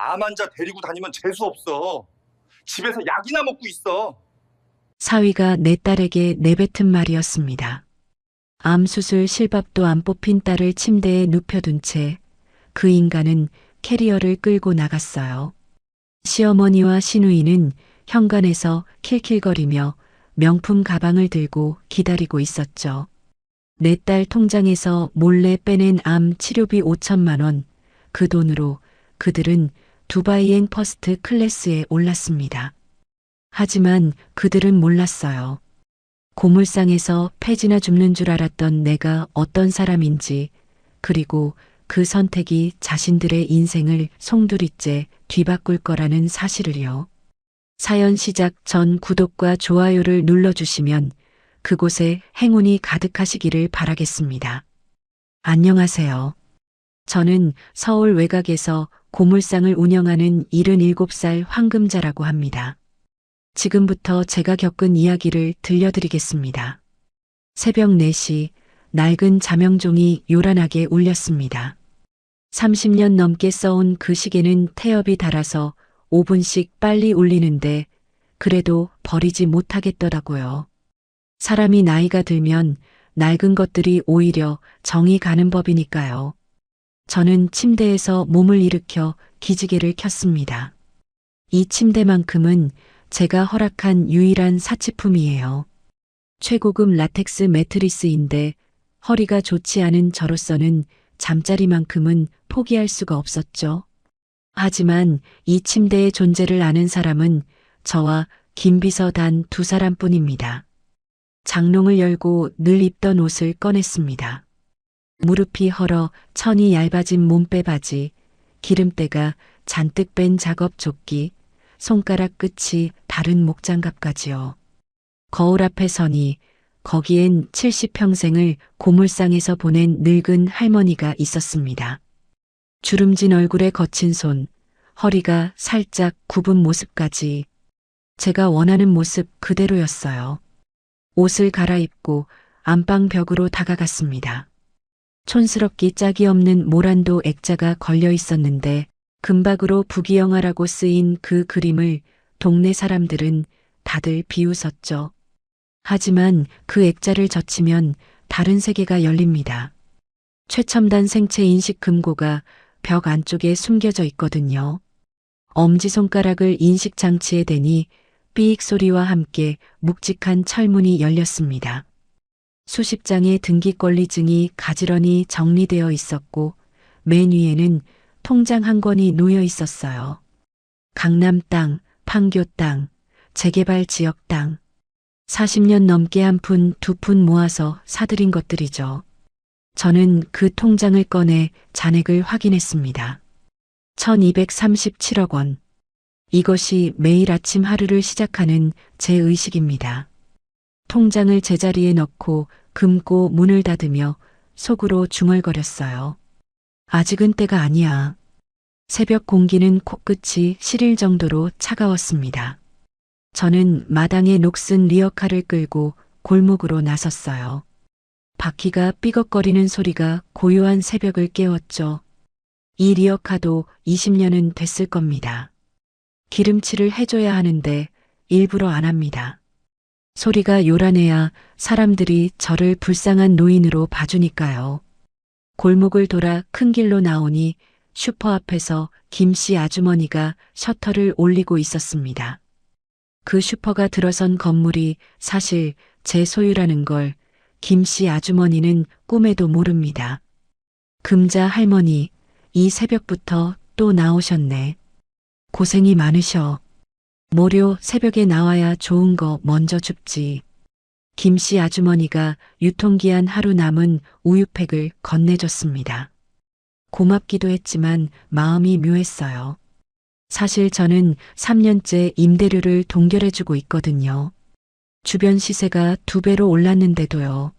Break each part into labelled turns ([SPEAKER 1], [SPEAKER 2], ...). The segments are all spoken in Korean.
[SPEAKER 1] 암 환자 데리고 다니면 재수 없어. 집에서 약이나 먹고 있어.
[SPEAKER 2] 사위가 내 딸에게 내뱉은 말이었습니다. 암 수술 실밥도 안 뽑힌 딸을 침대에 눕혀둔 채 그 인간은 캐리어를 끌고 나갔어요. 시어머니와 시누이는 현관에서 킬킬거리며 명품 가방을 들고 기다리고 있었죠. 내 딸 통장에서 몰래 빼낸 암 치료비 5천만 원, 그 돈으로 그들은 두바이행 퍼스트 클래스에 올랐습니다. 하지만 그들은 몰랐어요. 고물상에서 폐지나 줍는 줄 알았던 내가 어떤 사람인지, 그리고 그 선택이 자신들의 인생을 송두리째 뒤바꿀 거라는 사실을요. 사연 시작 전 구독과 좋아요를 눌러주시면 그곳에 행운이 가득하시기를 바라겠습니다. 안녕하세요. 저는 서울 외곽에서 고물상을 운영하는 77살 황금자라고 합니다. 지금부터 제가 겪은 이야기를 들려드리겠습니다. 새벽 4시 낡은 자명종이 요란하게 울렸습니다. 30년 넘게 써온 그 시계는 태엽이 닳아서 5분씩 빨리 울리는데 그래도 버리지 못하겠더라고요. 사람이 나이가 들면 낡은 것들이 오히려 정이 가는 법이니까요. 저는 침대에서 몸을 일으켜 기지개를 켰습니다. 이 침대만큼은 제가 허락한 유일한 사치품이에요. 최고급 라텍스 매트리스인데 허리가 좋지 않은 저로서는 잠자리만큼은 포기할 수가 없었죠. 하지만 이 침대의 존재를 아는 사람은 저와 김비서 단 2사람뿐입니다. 장롱을 열고 늘 입던 옷을 꺼냈습니다. 무릎이 헐어 천이 얇아진 몸빼 바지, 기름때가 잔뜩 뺀 작업 조끼, 손가락 끝이 다른 목장갑까지요. 거울 앞에 서니 거기엔 70평생을 고물상에서 보낸 늙은 할머니가 있었습니다. 주름진 얼굴에 거친 손, 허리가 살짝 굽은 모습까지 제가 원하는 모습 그대로였어요. 옷을 갈아입고 안방 벽으로 다가갔습니다. 촌스럽기 짝이 없는 모란도 액자가 걸려 있었는데 금박으로 부귀영화라고 쓰인 그 그림을 동네 사람들은 다들 비웃었죠. 하지만 그 액자를 젖히면 다른 세계가 열립니다. 최첨단 생체 인식 금고가 벽 안쪽에 숨겨져 있거든요. 엄지손가락을 인식 장치에 대니 삐익 소리와 함께 묵직한 철문이 열렸습니다. 수십 장의 등기권리증이 가지런히 정리되어 있었고 맨 위에는 통장 한 권이 놓여 있었어요. 강남 땅, 판교 땅, 재개발 지역 땅. 40년 넘게 한 푼, 두 푼 모아서 사들인 것들이죠. 저는 그 통장을 꺼내 잔액을 확인했습니다. 1237억 원. 이것이 매일 아침 하루를 시작하는 제 의식입니다. 통장을 제자리에 넣고 금고 문을 닫으며 속으로 중얼거렸어요. 아직은 때가 아니야. 새벽 공기는 코끝이 시릴 정도로 차가웠습니다. 저는 마당에 녹슨 리어카를 끌고 골목으로 나섰어요. 바퀴가 삐걱거리는 소리가 고요한 새벽을 깨웠죠. 이 리어카도 20년은 됐을 겁니다. 기름칠을 해줘야 하는데 일부러 안 합니다. 소리가 요란해야 사람들이 저를 불쌍한 노인으로 봐주니까요. 골목을 돌아 큰 길로 나오니 슈퍼 앞에서 김씨 아주머니가 셔터를 올리고 있었습니다. 그 슈퍼가 들어선 건물이 사실 제 소유라는 걸 김씨 아주머니는 꿈에도 모릅니다. 금자 할머니, 이 새벽부터 또 나오셨네. 고생이 많으셔. 모료 새벽에 나와야 좋은 거 먼저 줍지. 김씨 아주머니가 유통기한 하루 남은 우유팩을 건네줬습니다. 고맙기도 했지만 마음이 묘했어요. 사실 저는 3년째 임대료를 동결해주고 있거든요. 주변 시세가 2배로 올랐는데도요.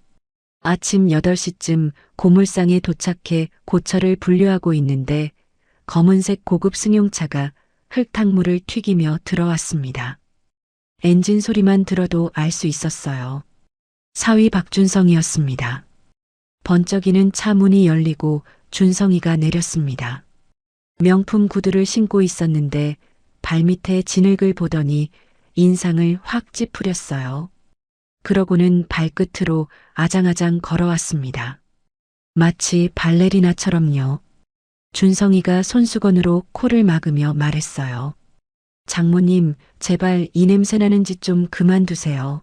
[SPEAKER 2] 아침 8시쯤 고물상에 도착해 고철을 분류하고 있는데 검은색 고급 승용차가 흙탕물을 튀기며 들어왔습니다. 엔진 소리만 들어도 알 수 있었어요. 사위 박준성이었습니다. 번쩍이는 차 문이 열리고 준성이가 내렸습니다. 명품 구두를 신고 있었는데 발밑에 진흙을 보더니 인상을 확 찌푸렸어요. 그러고는 발끝으로 아장아장 걸어왔습니다. 마치 발레리나처럼요. 준성이가 손수건으로 코를 막으며 말했어요. 장모님, 제발 이 냄새 나는 짓 좀 그만두세요.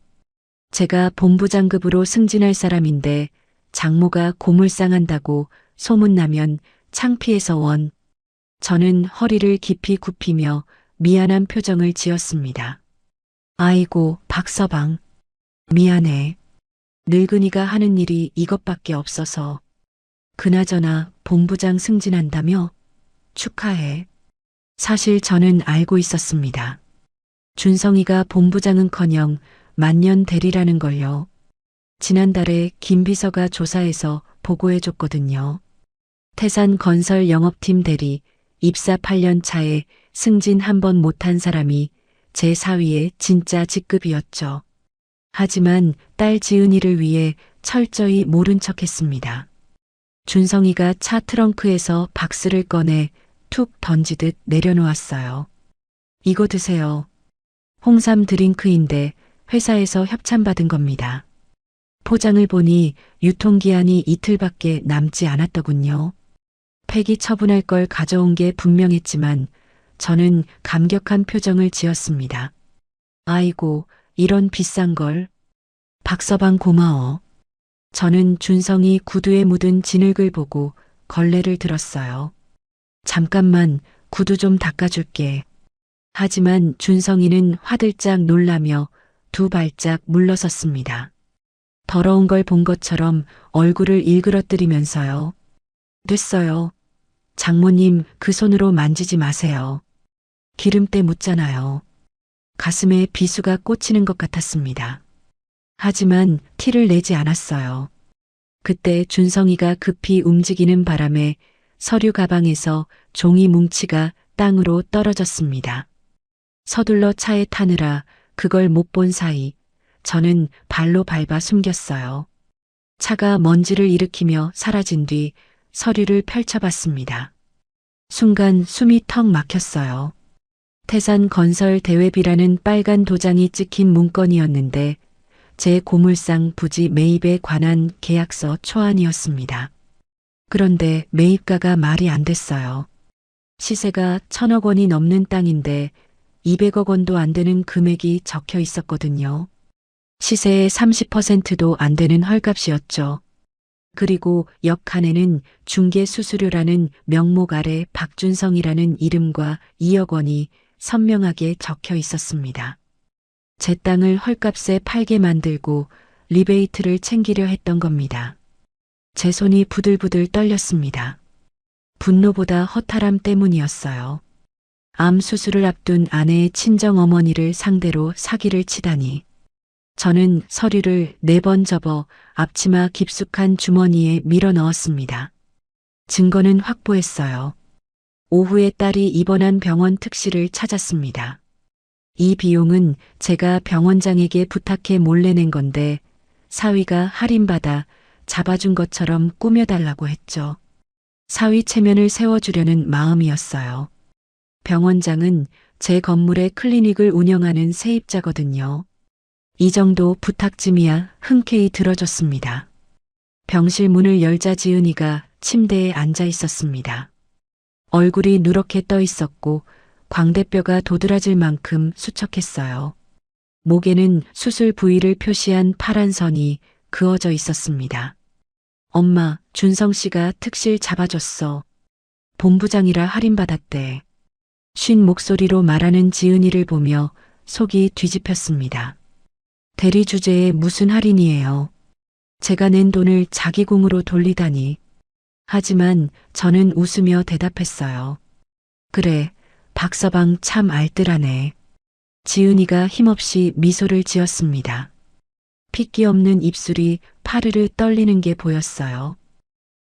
[SPEAKER 2] 제가 본부장급으로 승진할 사람인데 장모가 고물상한다고 소문나면 창피해서 원. 저는 허리를 깊이 굽히며 미안한 표정을 지었습니다. 아이고, 박서방. 미안해. 늙은이가 하는 일이 이것밖에 없어서. 그나저나 본부장 승진한다며? 축하해. 사실 저는 알고 있었습니다. 준성이가 본부장은커녕 만년 대리라는 걸요. 지난달에 김 비서가 조사해서 보고해줬거든요. 태산 건설 영업팀 대리, 입사 8년 차에 승진 한 번 못한 사람이 제 사위의 진짜 직급이었죠. 하지만 딸 지은이를 위해 철저히 모른 척했습니다. 준성이가 차 트렁크에서 박스를 꺼내 툭 던지듯 내려놓았어요. 이거 드세요. 홍삼 드링크인데 회사에서 협찬받은 겁니다. 포장을 보니 유통기한이 이틀밖에 남지 않았더군요. 폐기 처분할 걸 가져온 게 분명했지만 저는 감격한 표정을 지었습니다. 아이고, 이런 비싼 걸. 박서방 고마워. 저는 준성이 구두에 묻은 진흙을 보고 걸레를 들었어요. 잠깐만, 구두 좀 닦아줄게. 하지만 준성이는 화들짝 놀라며 두 발짝 물러섰습니다. 더러운 걸 본 것처럼 얼굴을 일그러뜨리면서요. 됐어요. 장모님, 그 손으로 만지지 마세요. 기름때 묻잖아요. 가슴에 비수가 꽂히는 것 같았습니다. 하지만 티를 내지 않았어요. 그때 준성이가 급히 움직이는 바람에 서류 가방에서 종이 뭉치가 땅으로 떨어졌습니다. 서둘러 차에 타느라 그걸 못 본 사이 저는 발로 밟아 숨겼어요. 차가 먼지를 일으키며 사라진 뒤 서류를 펼쳐봤습니다. 순간 숨이 턱 막혔어요. 태산 건설 대회비라는 빨간 도장이 찍힌 문건이었는데 제 고물상 부지 매입에 관한 계약서 초안이었습니다. 그런데 매입가가 말이 안 됐어요. 시세가 1,000억 원이 넘는 땅인데 200억 원도 안 되는 금액이 적혀 있었거든요. 시세의 30%도 안 되는 헐값이었죠. 그리고 옆 칸에는 중개수수료라는 명목 아래 박준성이라는 이름과 2억 원이 선명하게 적혀 있었습니다. 제 땅을 헐값에 팔게 만들고 리베이트를 챙기려 했던 겁니다. 제 손이 부들부들 떨렸습니다. 분노보다 허탈함 때문이었어요. 암 수술을 앞둔 아내의 친정 어머니를 상대로 사기를 치다니. 저는 서류를 4번 접어 앞치마 깊숙한 주머니에 밀어 넣었습니다. 증거는 확보했어요. 오후에 딸이 입원한 병원 특실을 찾았습니다. 이 비용은 제가 병원장에게 부탁해 몰래 낸 건데 사위가 할인받아 잡아준 것처럼 꾸며달라고 했죠. 사위 체면을 세워주려는 마음이었어요. 병원장은 제 건물에 클리닉을 운영하는 세입자거든요. 이 정도 부탁쯤이야 흔쾌히 들어줬습니다. 병실 문을 열자 지은이가 침대에 앉아 있었습니다. 얼굴이 누렇게 떠 있었고 광대뼈가 도드라질 만큼 수척했어요. 목에는 수술 부위를 표시한 파란 선이 그어져 있었습니다. 엄마, 준성 씨가 특실 잡아줬어. 본부장이라 할인받았대. 쉰 목소리로 말하는 지은이를 보며 속이 뒤집혔습니다. 대리 주제에 무슨 할인이에요. 제가 낸 돈을 자기 공으로 돌리다니. 하지만 저는 웃으며 대답했어요. 그래, 박서방 참 알뜰하네. 지은이가 힘없이 미소를 지었습니다. 핏기 없는 입술이 파르르 떨리는 게 보였어요.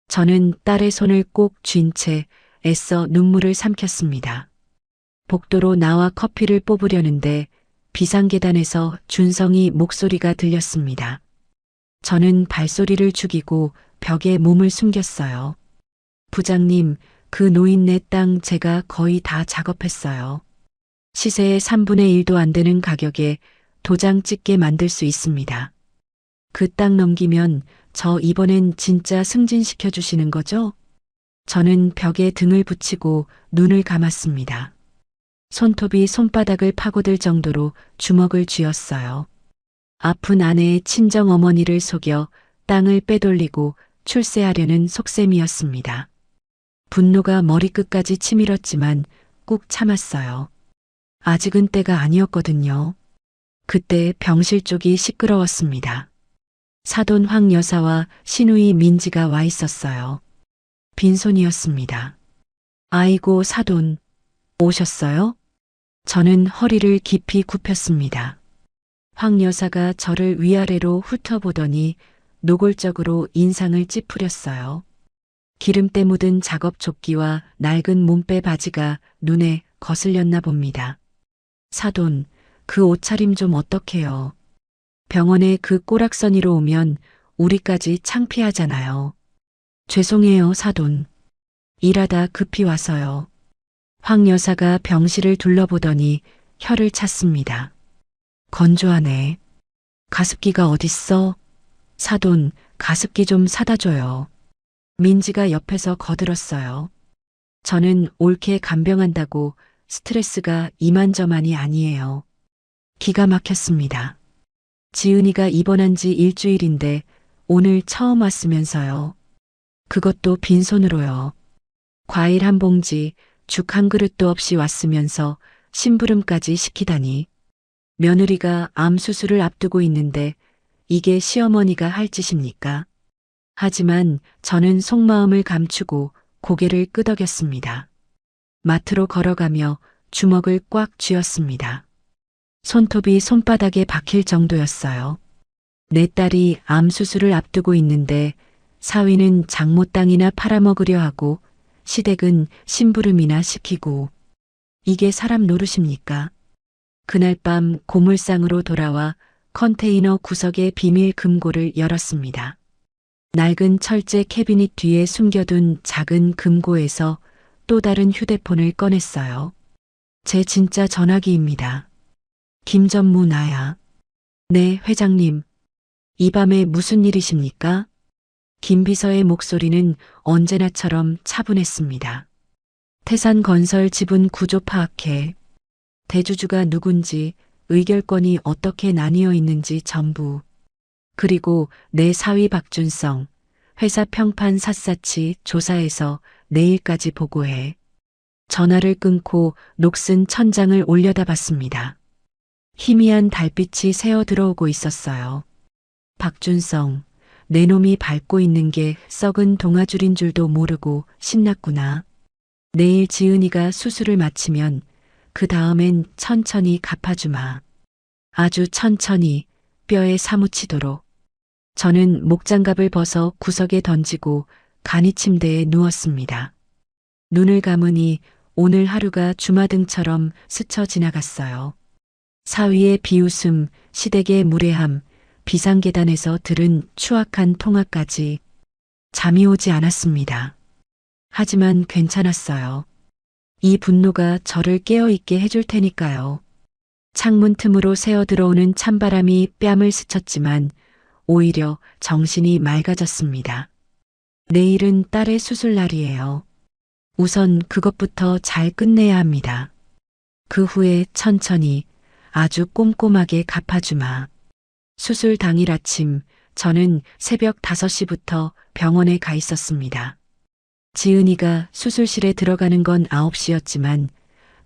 [SPEAKER 2] 저는 딸의 손을 꼭 쥔 채 애써 눈물을 삼켰습니다. 복도로 나와 커피를 뽑으려는데 비상계단에서 준성이 목소리가 들렸습니다. 저는 발소리를 죽이고 벽에 몸을 숨겼어요. 부장님, 그 노인네 땅 제가 거의 다 작업했어요. 시세의 3분의 1도 안 되는 가격에 도장 찍게 만들 수 있습니다. 그 땅 넘기면 저 이번엔 진짜 승진시켜 주시는 거죠? 저는 벽에 등을 붙이고 눈을 감았습니다. 손톱이 손바닥을 파고들 정도로 주먹을 쥐었어요. 아픈 아내의 친정 어머니를 속여 땅을 빼돌리고 출세하려는 속셈이었습니다. 분노가 머리끝까지 치밀었지만 꾹 참았어요. 아직은 때가 아니었거든요. 그때 병실 쪽이 시끄러웠습니다. 사돈 황 여사와 시누이 민지가 와 있었어요. 빈손이었습니다. 아이고 사돈, 오셨어요? 저는 허리를 깊이 굽혔습니다. 황 여사가 저를 위아래로 훑어보더니 노골적으로 인상을 찌푸렸어요. 기름때 묻은 작업 조끼와 낡은 몸빼 바지가 눈에 거슬렸나 봅니다. 사돈, 그 옷차림 좀 어떡해요. 병원에 그 꼬락서니로 오면 우리까지 창피하잖아요. 죄송해요, 사돈. 일하다 급히 와서요. 황 여사가 병실을 둘러보더니 혀를 찼습니다. 건조하네. 가습기가 어딨어? 사돈, 가습기 좀 사다 줘요. 민지가 옆에서 거들었어요. 저는 옳게 간병한다고 스트레스가 이만저만이 아니에요. 기가 막혔습니다. 지은이가 입원한 지 일주일인데 오늘 처음 왔으면서요. 그것도 빈손으로요. 과일 한 봉지, 죽 한 그릇도 없이 왔으면서 심부름까지 시키다니. 며느리가 암 수술을 앞두고 있는데 이게 시어머니가 할 짓입니까? 하지만 저는 속마음을 감추고 고개를 끄덕였습니다. 마트로 걸어가며 주먹을 꽉 쥐었습니다. 손톱이 손바닥에 박힐 정도였어요. 내 딸이 암 수술을 앞두고 있는데 사위는 장모 땅이나 팔아먹으려 하고 시댁은 심부름이나 시키고 이게 사람 노릇입니까? 그날 밤 고물상으로 돌아와 컨테이너 구석의 비밀 금고를 열었습니다. 낡은 철제 캐비닛 뒤에 숨겨둔 작은 금고에서 또 다른 휴대폰을 꺼냈어요. 제 진짜 전화기입니다. 김전무 나야. 네, 회장님. 이 밤에 무슨 일이십니까? 김 비서의 목소리는 언제나처럼 차분했습니다. 태산건설 지분 구조 파악해. 대주주가 누군지, 의결권이 어떻게 나뉘어 있는지 전부. 그리고 내 사위 박준성, 회사 평판 샅샅이 조사해서 내일까지 보고해. 전화를 끊고 녹슨 천장을 올려다봤습니다. 희미한 달빛이 새어 들어오고 있었어요. 박준성, 내 놈이 밟고 있는 게 썩은 동아줄인 줄도 모르고 신났구나. 내일 지은이가 수술을 마치면 그 다음엔 천천히 갚아주마. 아주 천천히 뼈에 사무치도록. 저는 목장갑을 벗어 구석에 던지고 간이 침대에 누웠습니다. 눈을 감으니 오늘 하루가 주마등처럼 스쳐 지나갔어요. 사위의 비웃음, 시댁의 무례함, 비상계단에서 들은 추악한 통화까지 잠이 오지 않았습니다. 하지만 괜찮았어요. 이 분노가 저를 깨어있게 해줄 테니까요. 창문 틈으로 새어 들어오는 찬바람이 뺨을 스쳤지만 오히려 정신이 맑아졌습니다. 내일은 딸의 수술날이에요. 우선 그것부터 잘 끝내야 합니다. 그 후에 천천히 아주 꼼꼼하게 갚아주마. 수술 당일 아침 저는 새벽 5시부터 병원에 가 있었습니다. 지은이가 수술실에 들어가는 건 9시였지만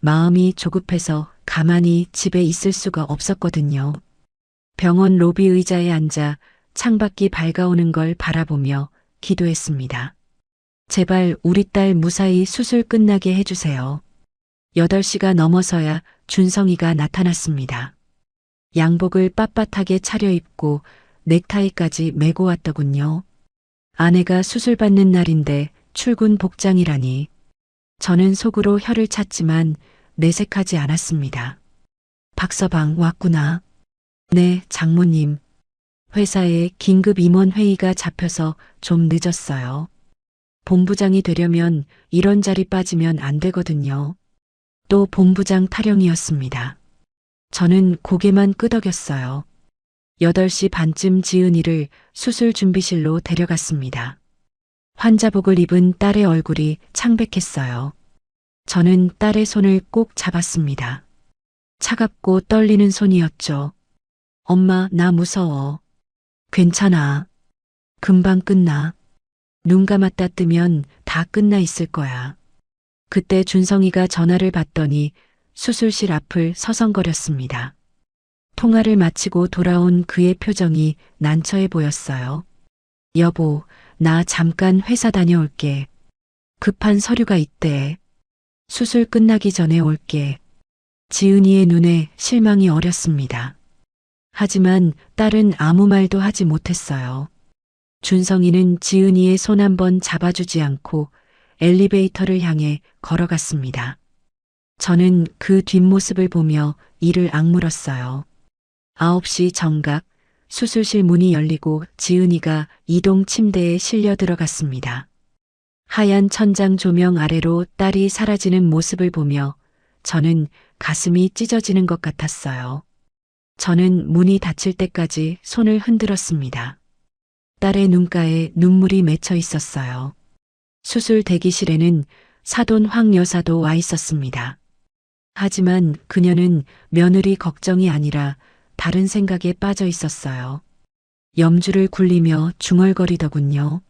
[SPEAKER 2] 마음이 조급해서 가만히 집에 있을 수가 없었거든요. 병원 로비 의자에 앉아 창밖이 밝아오는 걸 바라보며 기도했습니다. 제발 우리 딸 무사히 수술 끝나게 해주세요. 8시가 넘어서야 준성이가 나타났습니다. 양복을 빳빳하게 차려입고 넥타이까지 메고 왔더군요. 아내가 수술받는 날인데 출근 복장이라니. 저는 속으로 혀를 찼지만 내색하지 않았습니다. 박서방 왔구나. 네, 장모님. 회사에 긴급 임원 회의가 잡혀서 좀 늦었어요. 본부장이 되려면 이런 자리 빠지면 안 되거든요. 또 본부장 타령이었습니다. 저는 고개만 끄덕였어요. 8시 반쯤 지은이를 수술 준비실로 데려갔습니다. 환자복을 입은 딸의 얼굴이 창백했어요. 저는 딸의 손을 꼭 잡았습니다. 차갑고 떨리는 손이었죠. 엄마, 나 무서워. 괜찮아. 금방 끝나. 눈 감았다 뜨면 다 끝나 있을 거야. 그때 준성이가 전화를 받더니 수술실 앞을 서성거렸습니다. 통화를 마치고 돌아온 그의 표정이 난처해 보였어요. 여보, 나 잠깐 회사 다녀올게. 급한 서류가 있대. 수술 끝나기 전에 올게. 지은이의 눈에 실망이 어렸습니다. 하지만 딸은 아무 말도 하지 못했어요. 준성이는 지은이의 손 한 번 잡아주지 않고 엘리베이터를 향해 걸어갔습니다. 저는 그 뒷모습을 보며 이를 악물었어요. 9시 정각 수술실 문이 열리고 지은이가 이동 침대에 실려 들어갔습니다. 하얀 천장 조명 아래로 딸이 사라지는 모습을 보며 저는 가슴이 찢어지는 것 같았어요. 저는 문이 닫힐 때까지 손을 흔들었습니다. 딸의 눈가에 눈물이 맺혀 있었어요. 수술 대기실에는 사돈 황 여사도 와 있었습니다. 하지만 그녀는 며느리 걱정이 아니라 다른 생각에 빠져 있었어요. 염주를 굴리며 중얼거리더군요.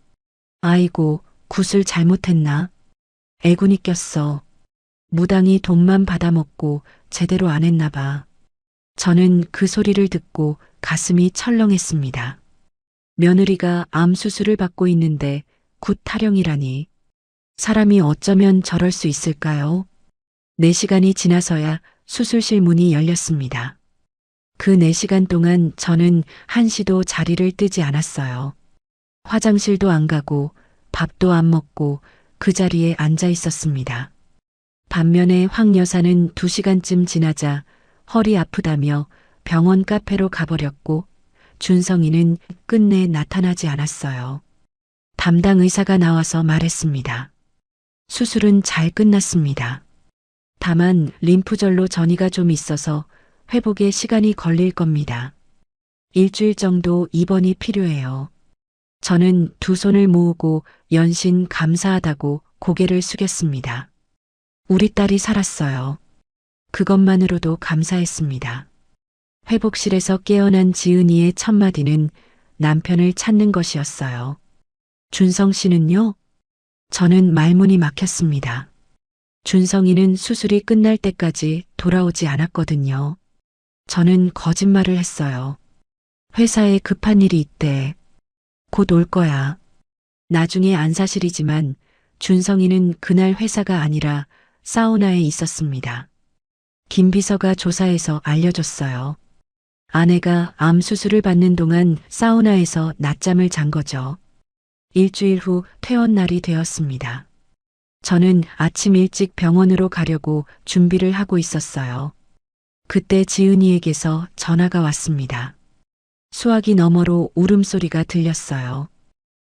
[SPEAKER 2] 아이고, 굿을 잘못했나? 애군이 꼈어. 무당이 돈만 받아먹고 제대로 안 했나 봐. 저는 그 소리를 듣고 가슴이 철렁했습니다. 며느리가 암 수술을 받고 있는데 굿 타령이라니. 사람이 어쩌면 저럴 수 있을까요? 4시간이 지나서야 수술실 문이 열렸습니다. 그 4시간 동안 저는 한시도 자리를 뜨지 않았어요. 화장실도 안 가고 밥도 안 먹고 그 자리에 앉아 있었습니다. 반면에 황 여사는 2시간쯤 지나자 허리 아프다며 병원 카페로 가버렸고 준성이는 끝내 나타나지 않았어요. 담당 의사가 나와서 말했습니다. 수술은 잘 끝났습니다. 다만 림프절로 전이가 좀 있어서 회복에 시간이 걸릴 겁니다. 일주일 정도 입원이 필요해요. 저는 두 손을 모으고 연신 감사하다고 고개를 숙였습니다. 우리 딸이 살았어요. 그것만으로도 감사했습니다. 회복실에서 깨어난 지은이의 첫 마디는 남편을 찾는 것이었어요. 준성 씨는요? 저는 말문이 막혔습니다. 준성이는 수술이 끝날 때까지 돌아오지 않았거든요. 저는 거짓말을 했어요. 회사에 급한 일이 있대. 곧 올 거야. 나중에 안 사실이지만 준성이는 그날 회사가 아니라 사우나에 있었습니다. 김 비서가 조사해서 알려줬어요. 아내가 암 수술을 받는 동안 사우나에서 낮잠을 잔 거죠. 일주일 후 퇴원 날이 되었습니다. 저는 아침 일찍 병원으로 가려고 준비를 하고 있었어요. 그때 지은이에게서 전화가 왔습니다. 수화기 너머로 울음소리가 들렸어요.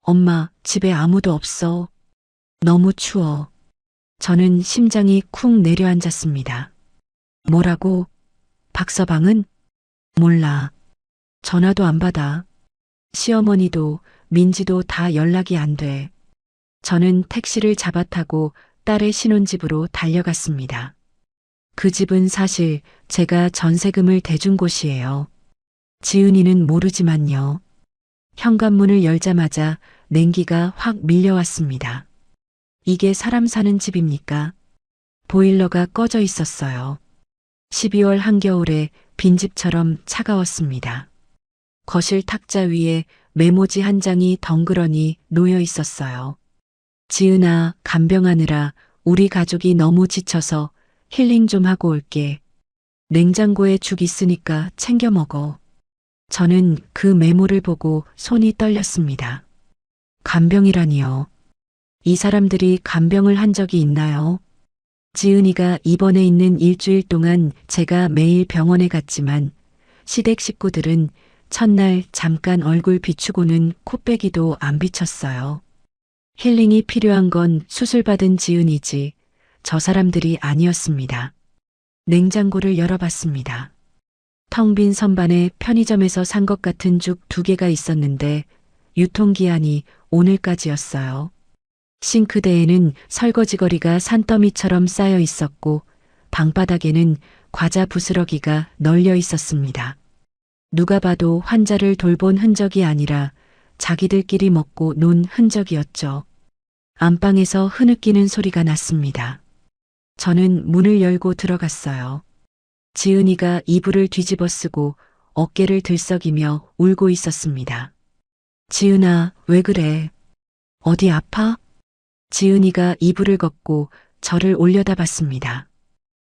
[SPEAKER 2] 엄마, 집에 아무도 없어. 너무 추워. 저는 심장이 쿵 내려앉았습니다. 뭐라고? 박서방은? 몰라. 전화도 안 받아. 시어머니도 민지도 다 연락이 안 돼. 저는 택시를 잡아 타고 딸의 신혼집으로 달려갔습니다. 그 집은 사실 제가 전세금을 대준 곳이에요. 지은이는 모르지만요. 현관문을 열자마자 냉기가 확 밀려왔습니다. 이게 사람 사는 집입니까? 보일러가 꺼져 있었어요. 12월 한겨울에 빈집처럼 차가웠습니다. 거실 탁자 위에 메모지 한 장이 덩그러니 놓여 있었어요. 지은아, 간병하느라 우리 가족이 너무 지쳐서 힐링 좀 하고 올게. 냉장고에 죽 있으니까 챙겨 먹어. 저는 그 메모를 보고 손이 떨렸습니다. 간병이라니요. 이 사람들이 간병을 한 적이 있나요? 지은이가 입원해 있는 일주일 동안 제가 매일 병원에 갔지만 시댁 식구들은 첫날 잠깐 얼굴 비추고는 코빼기도 안 비쳤어요. 힐링이 필요한 건 수술받은 지은이지 저 사람들이 아니었습니다. 냉장고를 열어봤습니다. 텅 빈 선반에 편의점에서 산 것 같은 죽 2개가 있었는데 유통기한이 오늘까지였어요. 싱크대에는 설거지거리가 산더미처럼 쌓여 있었고 방바닥에는 과자 부스러기가 널려 있었습니다. 누가 봐도 환자를 돌본 흔적이 아니라 자기들끼리 먹고 논 흔적이었죠. 안방에서 흐느끼는 소리가 났습니다. 저는 문을 열고 들어갔어요. 지은이가 이불을 뒤집어 쓰고 어깨를 들썩이며 울고 있었습니다. 지은아, 왜 그래? 어디 아파? 지은이가 이불을 걷고 저를 올려다봤습니다.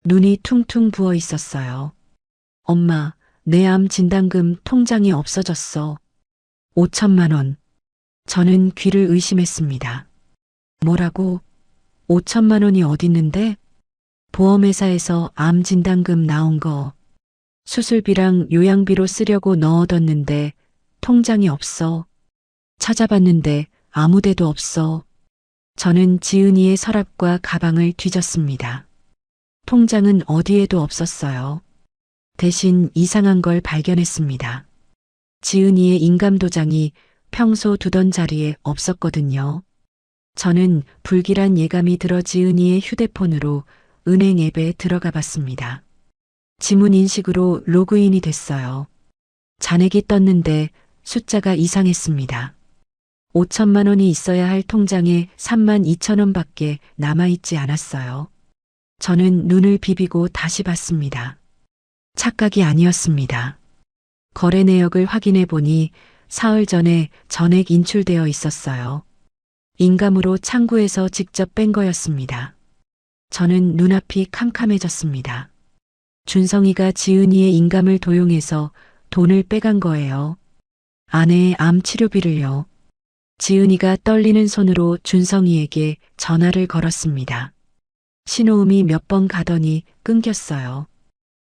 [SPEAKER 2] 눈이 퉁퉁 부어 있었어요. 엄마, 내 암 진단금 통장이 없어졌어. 5천만 원. 저는 귀를 의심했습니다. 뭐라고? 5천만 원이 어딨는데? 보험회사에서 암 진단금 나온 거. 수술비랑 요양비로 쓰려고 넣어뒀는데 통장이 없어. 찾아봤는데 아무 데도 없어. 저는 지은이의 서랍과 가방을 뒤졌습니다. 통장은 어디에도 없었어요. 대신 이상한 걸 발견했습니다. 지은이의 인감도장이 평소 두던 자리에 없었거든요. 저는 불길한 예감이 들어 지은이의 휴대폰으로 은행 앱에 들어가 봤습니다. 지문 인식으로 로그인이 됐어요. 잔액이 떴는데 숫자가 이상했습니다. 5천만 원이 있어야 할 통장에 3만 2천 원밖에 남아있지 않았어요. 저는 눈을 비비고 다시 봤습니다. 착각이 아니었습니다. 거래 내역을 확인해 보니 사흘 전에 전액 인출되어 있었어요. 인감으로 창구에서 직접 뺀 거였습니다. 저는 눈앞이 캄캄해졌습니다. 준성이가 지은이의 인감을 도용해서 돈을 빼간 거예요. 아내의 암 치료비를요. 지은이가 떨리는 손으로 준성이에게 전화를 걸었습니다. 신호음이 몇 번 가더니 끊겼어요.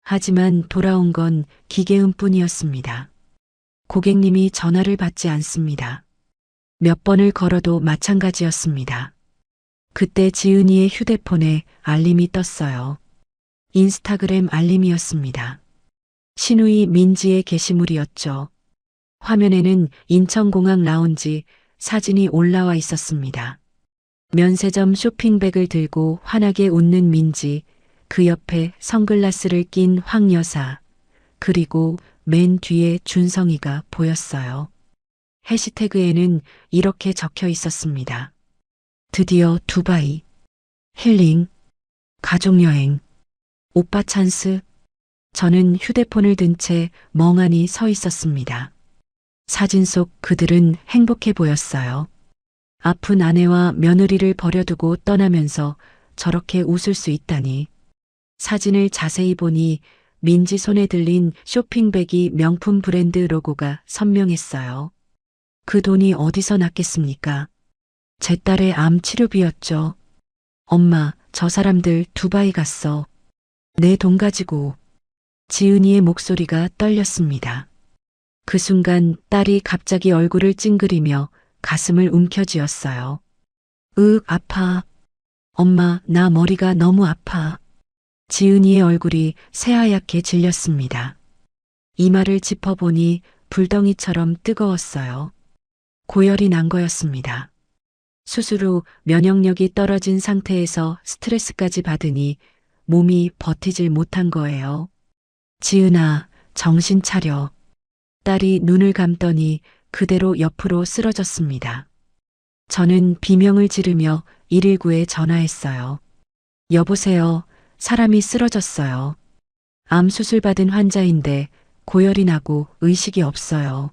[SPEAKER 2] 하지만 돌아온 건 기계음뿐이었습니다. 고객님이 전화를 받지 않습니다. 몇 번을 걸어도 마찬가지였습니다. 그때 지은이의 휴대폰에 알림이 떴어요. 인스타그램 알림이었습니다. 신우이 민지의 게시물이었죠. 화면에는 인천공항 라운지 사진이 올라와 있었습니다. 면세점 쇼핑백을 들고 환하게 웃는 민지, 그 옆에 선글라스를 낀 황 여사, 그리고 맨 뒤에 준성이가 보였어요. 해시태그에는 이렇게 적혀 있었습니다. 드디어 두바이, 힐링, 가족여행, 오빠 찬스. 저는 휴대폰을 든 채 멍하니 서 있었습니다. 사진 속 그들은 행복해 보였어요. 아픈 아내와 며느리를 버려두고 떠나면서 저렇게 웃을 수 있다니. 사진을 자세히 보니 민지 손에 들린 쇼핑백이 명품 브랜드 로고가 선명했어요. 그 돈이 어디서 났겠습니까? 제 딸의 암 치료비였죠. 엄마, 저 사람들 두바이 갔어. 내 돈 가지고. 지은이의 목소리가 떨렸습니다. 그 순간 딸이 갑자기 얼굴을 찡그리며 가슴을 움켜쥐었어요. 아파. 엄마, 나 머리가 너무 아파. 지은이의 얼굴이 새하얗게 질렸습니다. 이마를 짚어보니 불덩이처럼 뜨거웠어요. 고열이 난 거였습니다. 수술 후 면역력이 떨어진 상태에서 스트레스까지 받으니 몸이 버티질 못한 거예요. 지은아, 정신 차려. 딸이 눈을 감더니 그대로 옆으로 쓰러졌습니다. 저는 비명을 지르며 119에 전화했어요. 여보세요. 사람이 쓰러졌어요. 암 수술 받은 환자인데 고열이 나고 의식이 없어요.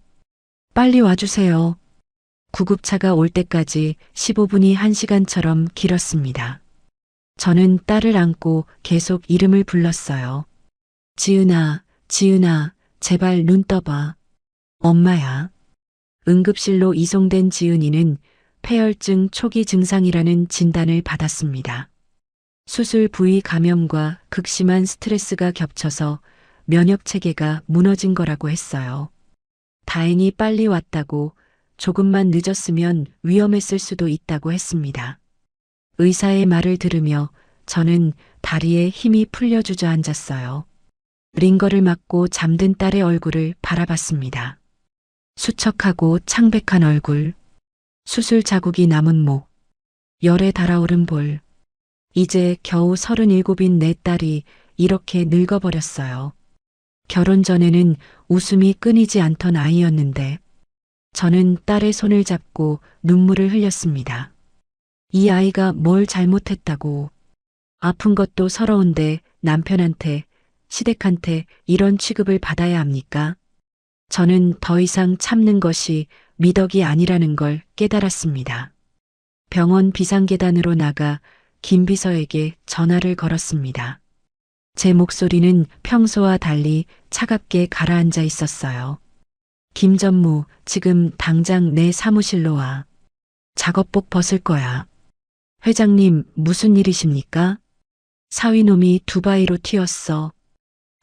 [SPEAKER 2] 빨리 와주세요. 구급차가 올 때까지 15분이 1시간처럼 길었습니다. 저는 딸을 안고 계속 이름을 불렀어요. 지은아, 지은아, 제발 눈 떠봐. 엄마야. 응급실로 이송된 지은이는 폐혈증 초기 증상이라는 진단을 받았습니다. 수술 부위 감염과 극심한 스트레스가 겹쳐서 면역 체계가 무너진 거라고 했어요. 다행히 빨리 왔다고 조금만 늦었으면 위험했을 수도 있다고 했습니다. 의사의 말을 들으며 저는 다리에 힘이 풀려 주저앉았어요. 링거를 맞고 잠든 딸의 얼굴을 바라봤습니다. 수척하고 창백한 얼굴, 수술 자국이 남은 목, 열에 달아오른 볼. 이제 겨우 37인 내 딸이 이렇게 늙어버렸어요. 결혼 전에는 웃음이 끊이지 않던 아이였는데 저는 딸의 손을 잡고 눈물을 흘렸습니다. 이 아이가 뭘 잘못했다고. 아픈 것도 서러운데 남편한테, 시댁한테 이런 취급을 받아야 합니까? 저는 더 이상 참는 것이 미덕이 아니라는 걸 깨달았습니다. 병원 비상계단으로 나가 김 비서에게 전화를 걸었습니다. 제 목소리는 평소와 달리 차갑게 가라앉아 있었어요. 김 전무, 지금 당장 내 사무실로 와. 작업복 벗을 거야. 회장님, 무슨 일이십니까? 사위놈이 두바이로 튀었어.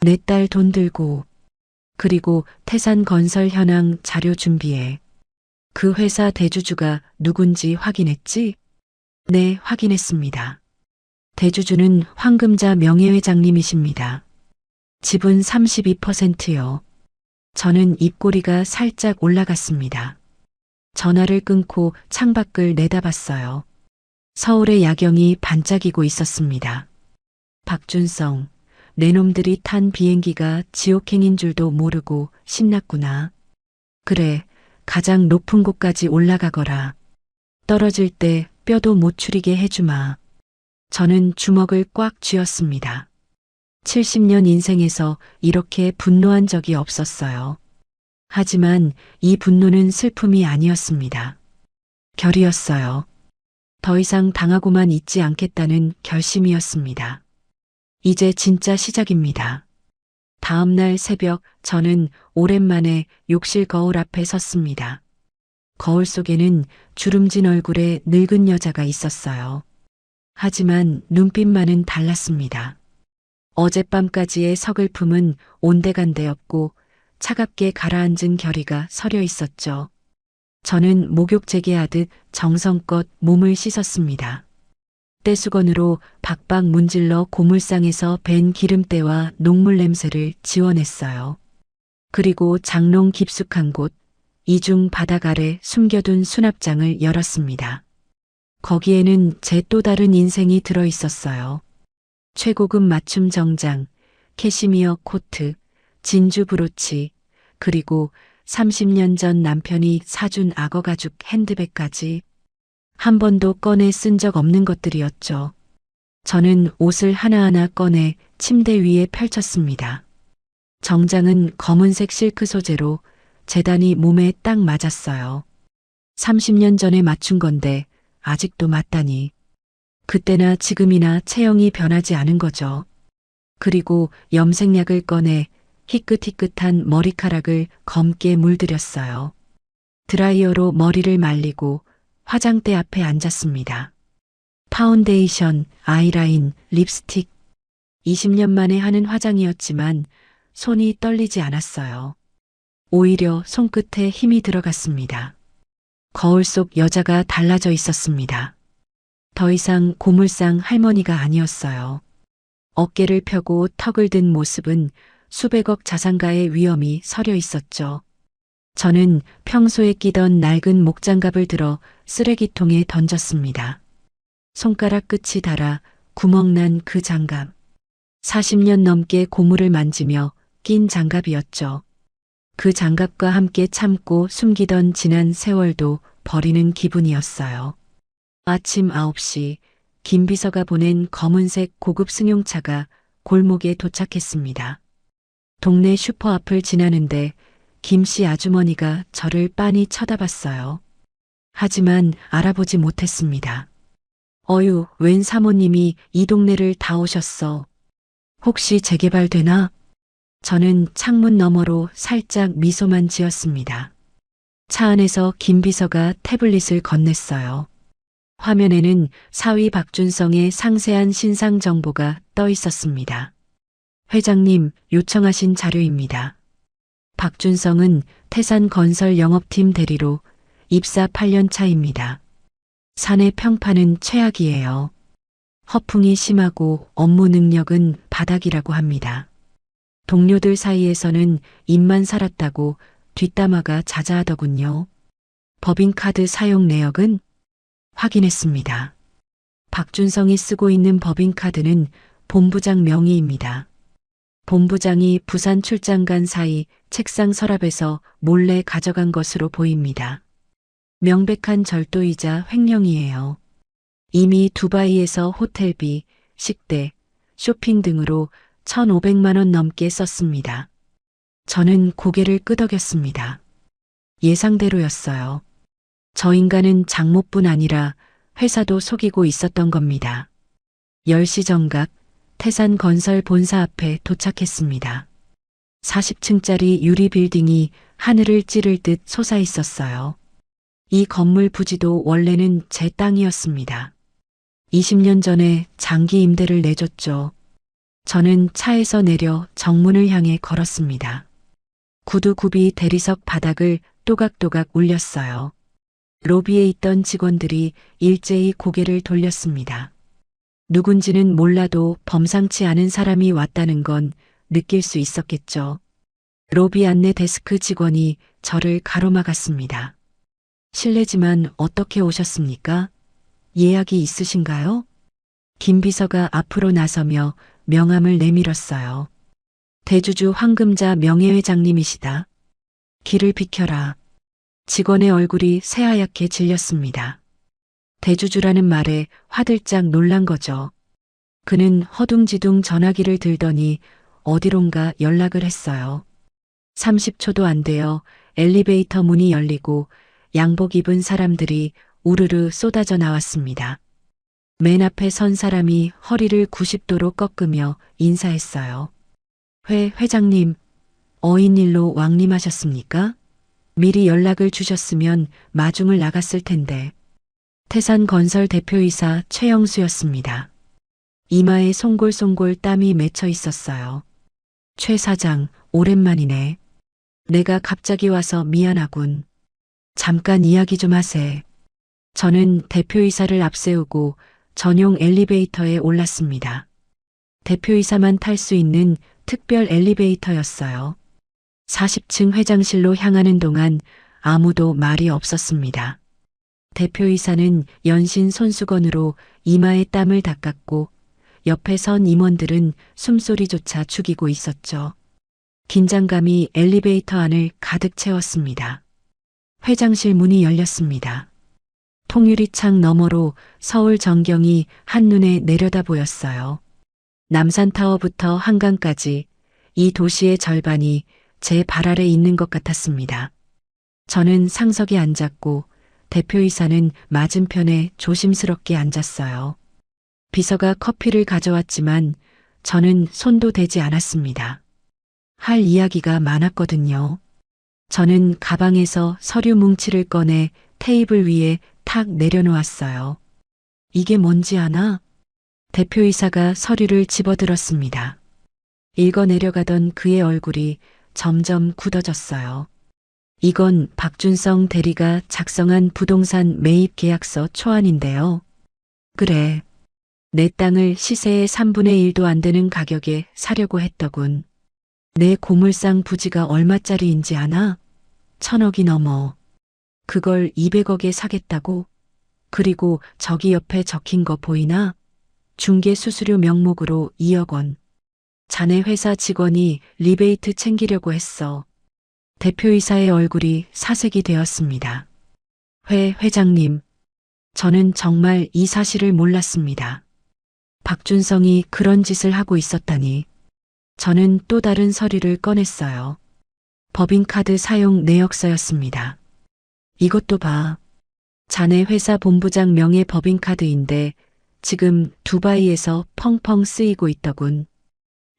[SPEAKER 2] 내 딸 돈 들고. 그리고 태산건설 현황 자료 준비해. 그 회사 대주주가 누군지 확인했지? 네, 확인했습니다. 대주주는 황금자 명예회장님이십니다. 지분 32%요. 저는 입꼬리가 살짝 올라갔습니다. 전화를 끊고 창밖을 내다봤어요. 서울의 야경이 반짝이고 있었습니다. 박준성, 내 놈들이 탄 비행기가 지옥행인 줄도 모르고 신났구나. 그래, 가장 높은 곳까지 올라가거라. 떨어질 때 뼈도 못 추리게 해주마. 저는 주먹을 꽉 쥐었습니다. 70년 인생에서 이렇게 분노한 적이 없었어요. 하지만 이 분노는 슬픔이 아니었습니다. 결이었어요. 더 이상 당하고만 있지 않겠다는 결심이었습니다. 이제 진짜 시작입니다. 다음 날 새벽 저는 오랜만에 욕실 거울 앞에 섰습니다. 거울 속에는 주름진 얼굴의 늙은 여자가 있었어요. 하지만 눈빛만은 달랐습니다. 어젯밤까지의 서글픔은 온데간데였고 차갑게 가라앉은 결의가 서려 있었죠. 저는 목욕 재개하듯 정성껏 몸을 씻었습니다. 떼수건으로 박박 문질러 고물상에서 밴 기름때와 녹물 냄새를 지워냈어요. 그리고 장롱 깊숙한 곳, 이중 바닥 아래 숨겨둔 수납장을 열었습니다. 거기에는 제 또 다른 인생이 들어 있었어요. 최고급 맞춤 정장, 캐시미어 코트, 진주 브로치, 그리고 30년 전 남편이 사준 악어 가죽 핸드백까지 한 번도 꺼내 쓴 적 없는 것들이었죠. 저는 옷을 하나하나 꺼내 침대 위에 펼쳤습니다. 정장은 검은색 실크 소재로 재단이 몸에 딱 맞았어요. 30년 전에 맞춘 건데 아직도 맞다니. 그때나 지금이나 체형이 변하지 않은 거죠. 그리고 염색약을 꺼내 희끗희끗한 머리카락을 검게 물들였어요. 드라이어로 머리를 말리고 화장대 앞에 앉았습니다. 파운데이션, 아이라인, 립스틱. 20년 만에 하는 화장이었지만 손이 떨리지 않았어요. 오히려 손끝에 힘이 들어갔습니다. 거울 속 여자가 달라져 있었습니다. 더 이상 고물상 할머니가 아니었어요. 어깨를 펴고 턱을 든 모습은 수백억 자산가의 위엄이 서려 있었죠. 저는 평소에 끼던 낡은 목장갑을 들어 쓰레기통에 던졌습니다. 손가락 끝이 닳아 구멍난 그 장갑. 40년 넘게 고무를 만지며 낀 장갑이었죠. 그 장갑과 함께 참고 숨기던 지난 세월도 버리는 기분이었어요. 아침 9시 김 비서가 보낸 검은색 고급 승용차가 골목에 도착했습니다. 동네 슈퍼 앞을 지나는데 김씨 아주머니가 저를 빤히 쳐다봤어요. 하지만 알아보지 못했습니다. 어휴, 웬 사모님이 이 동네를 다 오셨어. 혹시 재개발되나? 저는 창문 너머로 살짝 미소만 지었습니다. 차 안에서 김 비서가 태블릿을 건넸어요. 화면에는 사위 박준성의 상세한 신상 정보가 떠 있었습니다. 회장님, 요청하신 자료입니다. 박준성은 태산건설 영업팀 대리로 입사 8년 차입니다. 사내 평판은 최악이에요. 허풍이 심하고 업무 능력은 바닥이라고 합니다. 동료들 사이에서는 입만 살았다고 뒷담화가 자자하더군요. 법인카드 사용 내역은 확인했습니다. 박준성이 쓰고 있는 법인카드는 본부장 명의입니다. 본부장이 부산 출장 간 사이 책상 서랍에서 몰래 가져간 것으로 보입니다. 명백한 절도이자 횡령이에요. 이미 두바이에서 호텔비, 식대, 쇼핑 등으로 1,500만 원 넘게 썼습니다. 저는 고개를 끄덕였습니다. 예상대로였어요. 저 인간은 장모뿐 아니라 회사도 속이고 있었던 겁니다. 10시 정각 태산건설 본사 앞에 도착했습니다. 40층짜리 유리 빌딩이 하늘을 찌를 듯 솟아 있었어요. 이 건물 부지도 원래는 제 땅이었습니다. 20년 전에 장기 임대를 내줬죠. 저는 차에서 내려 정문을 향해 걸었습니다. 구두굽이 대리석 바닥을 또각또각 울렸어요. 로비에 있던 직원들이 일제히 고개를 돌렸습니다. 누군지는 몰라도 범상치 않은 사람이 왔다는 건 느낄 수 있었겠죠. 로비 안내 데스크 직원이 저를 가로막았습니다. 실례지만 어떻게 오셨습니까? 예약이 있으신가요? 김 비서가 앞으로 나서며 명함을 내밀었어요. 대주주 황금자 명예회장님이시다. 길을 비켜라. 직원의 얼굴이 새하얗게 질렸습니다. 대주주라는 말에 화들짝 놀란 거죠. 그는 허둥지둥 전화기를 들더니 어디론가 연락을 했어요. 30초도 안 되어 엘리베이터 문이 열리고 양복 입은 사람들이 우르르 쏟아져 나왔습니다. 맨 앞에 선 사람이 허리를 90도로 꺾으며 인사했어요. 회장님, 어인일로 왕림하셨습니까? 미리 연락을 주셨으면 마중을 나갔을 텐데. 태산건설 대표이사 최영수였습니다. 이마에 송골송골 땀이 맺혀 있었어요. 최 사장, 오랜만이네. 내가 갑자기 와서 미안하군. 잠깐 이야기 좀 하세. 저는 대표이사를 앞세우고 전용 엘리베이터에 올랐습니다. 대표이사만 탈 수 있는 특별 엘리베이터였어요. 40층 회장실로 향하는 동안 아무도 말이 없었습니다. 대표이사는 연신 손수건으로 이마에 땀을 닦았고 옆에 선 임원들은 숨소리조차 죽이고 있었죠. 긴장감이 엘리베이터 안을 가득 채웠습니다. 회장실 문이 열렸습니다. 통유리창 너머로 서울 전경이 한눈에 내려다 보였어요. 남산타워부터 한강까지 이 도시의 절반이 제 발 아래 있는 것 같았습니다. 저는 상석에 앉았고 대표이사는 맞은편에 조심스럽게 앉았어요. 비서가 커피를 가져왔지만 저는 손도 대지 않았습니다. 할 이야기가 많았거든요. 저는 가방에서 서류 뭉치를 꺼내 테이블 위에 탁 내려놓았어요. 이게 뭔지 아나? 대표이사가 서류를 집어들었습니다. 읽어 내려가던 그의 얼굴이 점점 굳어졌어요. 이건 박준성 대리가 작성한 부동산 매입 계약서 초안인데요. 그래. 내 땅을 시세의 3분의 1도 안 되는 가격에 사려고 했더군. 내 고물상 부지가 얼마짜리인지 아나? 1,000억이 넘어. 그걸 200억에 사겠다고? 그리고 저기 옆에 적힌 거 보이나? 중개 수수료 명목으로 2억 원. 자네 회사 직원이 리베이트 챙기려고 했어. 대표이사의 얼굴이 사색이 되었습니다. 회장님, 저는 정말 이 사실을 몰랐습니다. 박준성이 그런 짓을 하고 있었다니. 저는 또 다른 서류를 꺼냈어요. 법인카드 사용 내역서였습니다. 이것도 봐. 자네 회사 본부장 명의 법인카드인데 지금 두바이에서 펑펑 쓰이고 있더군.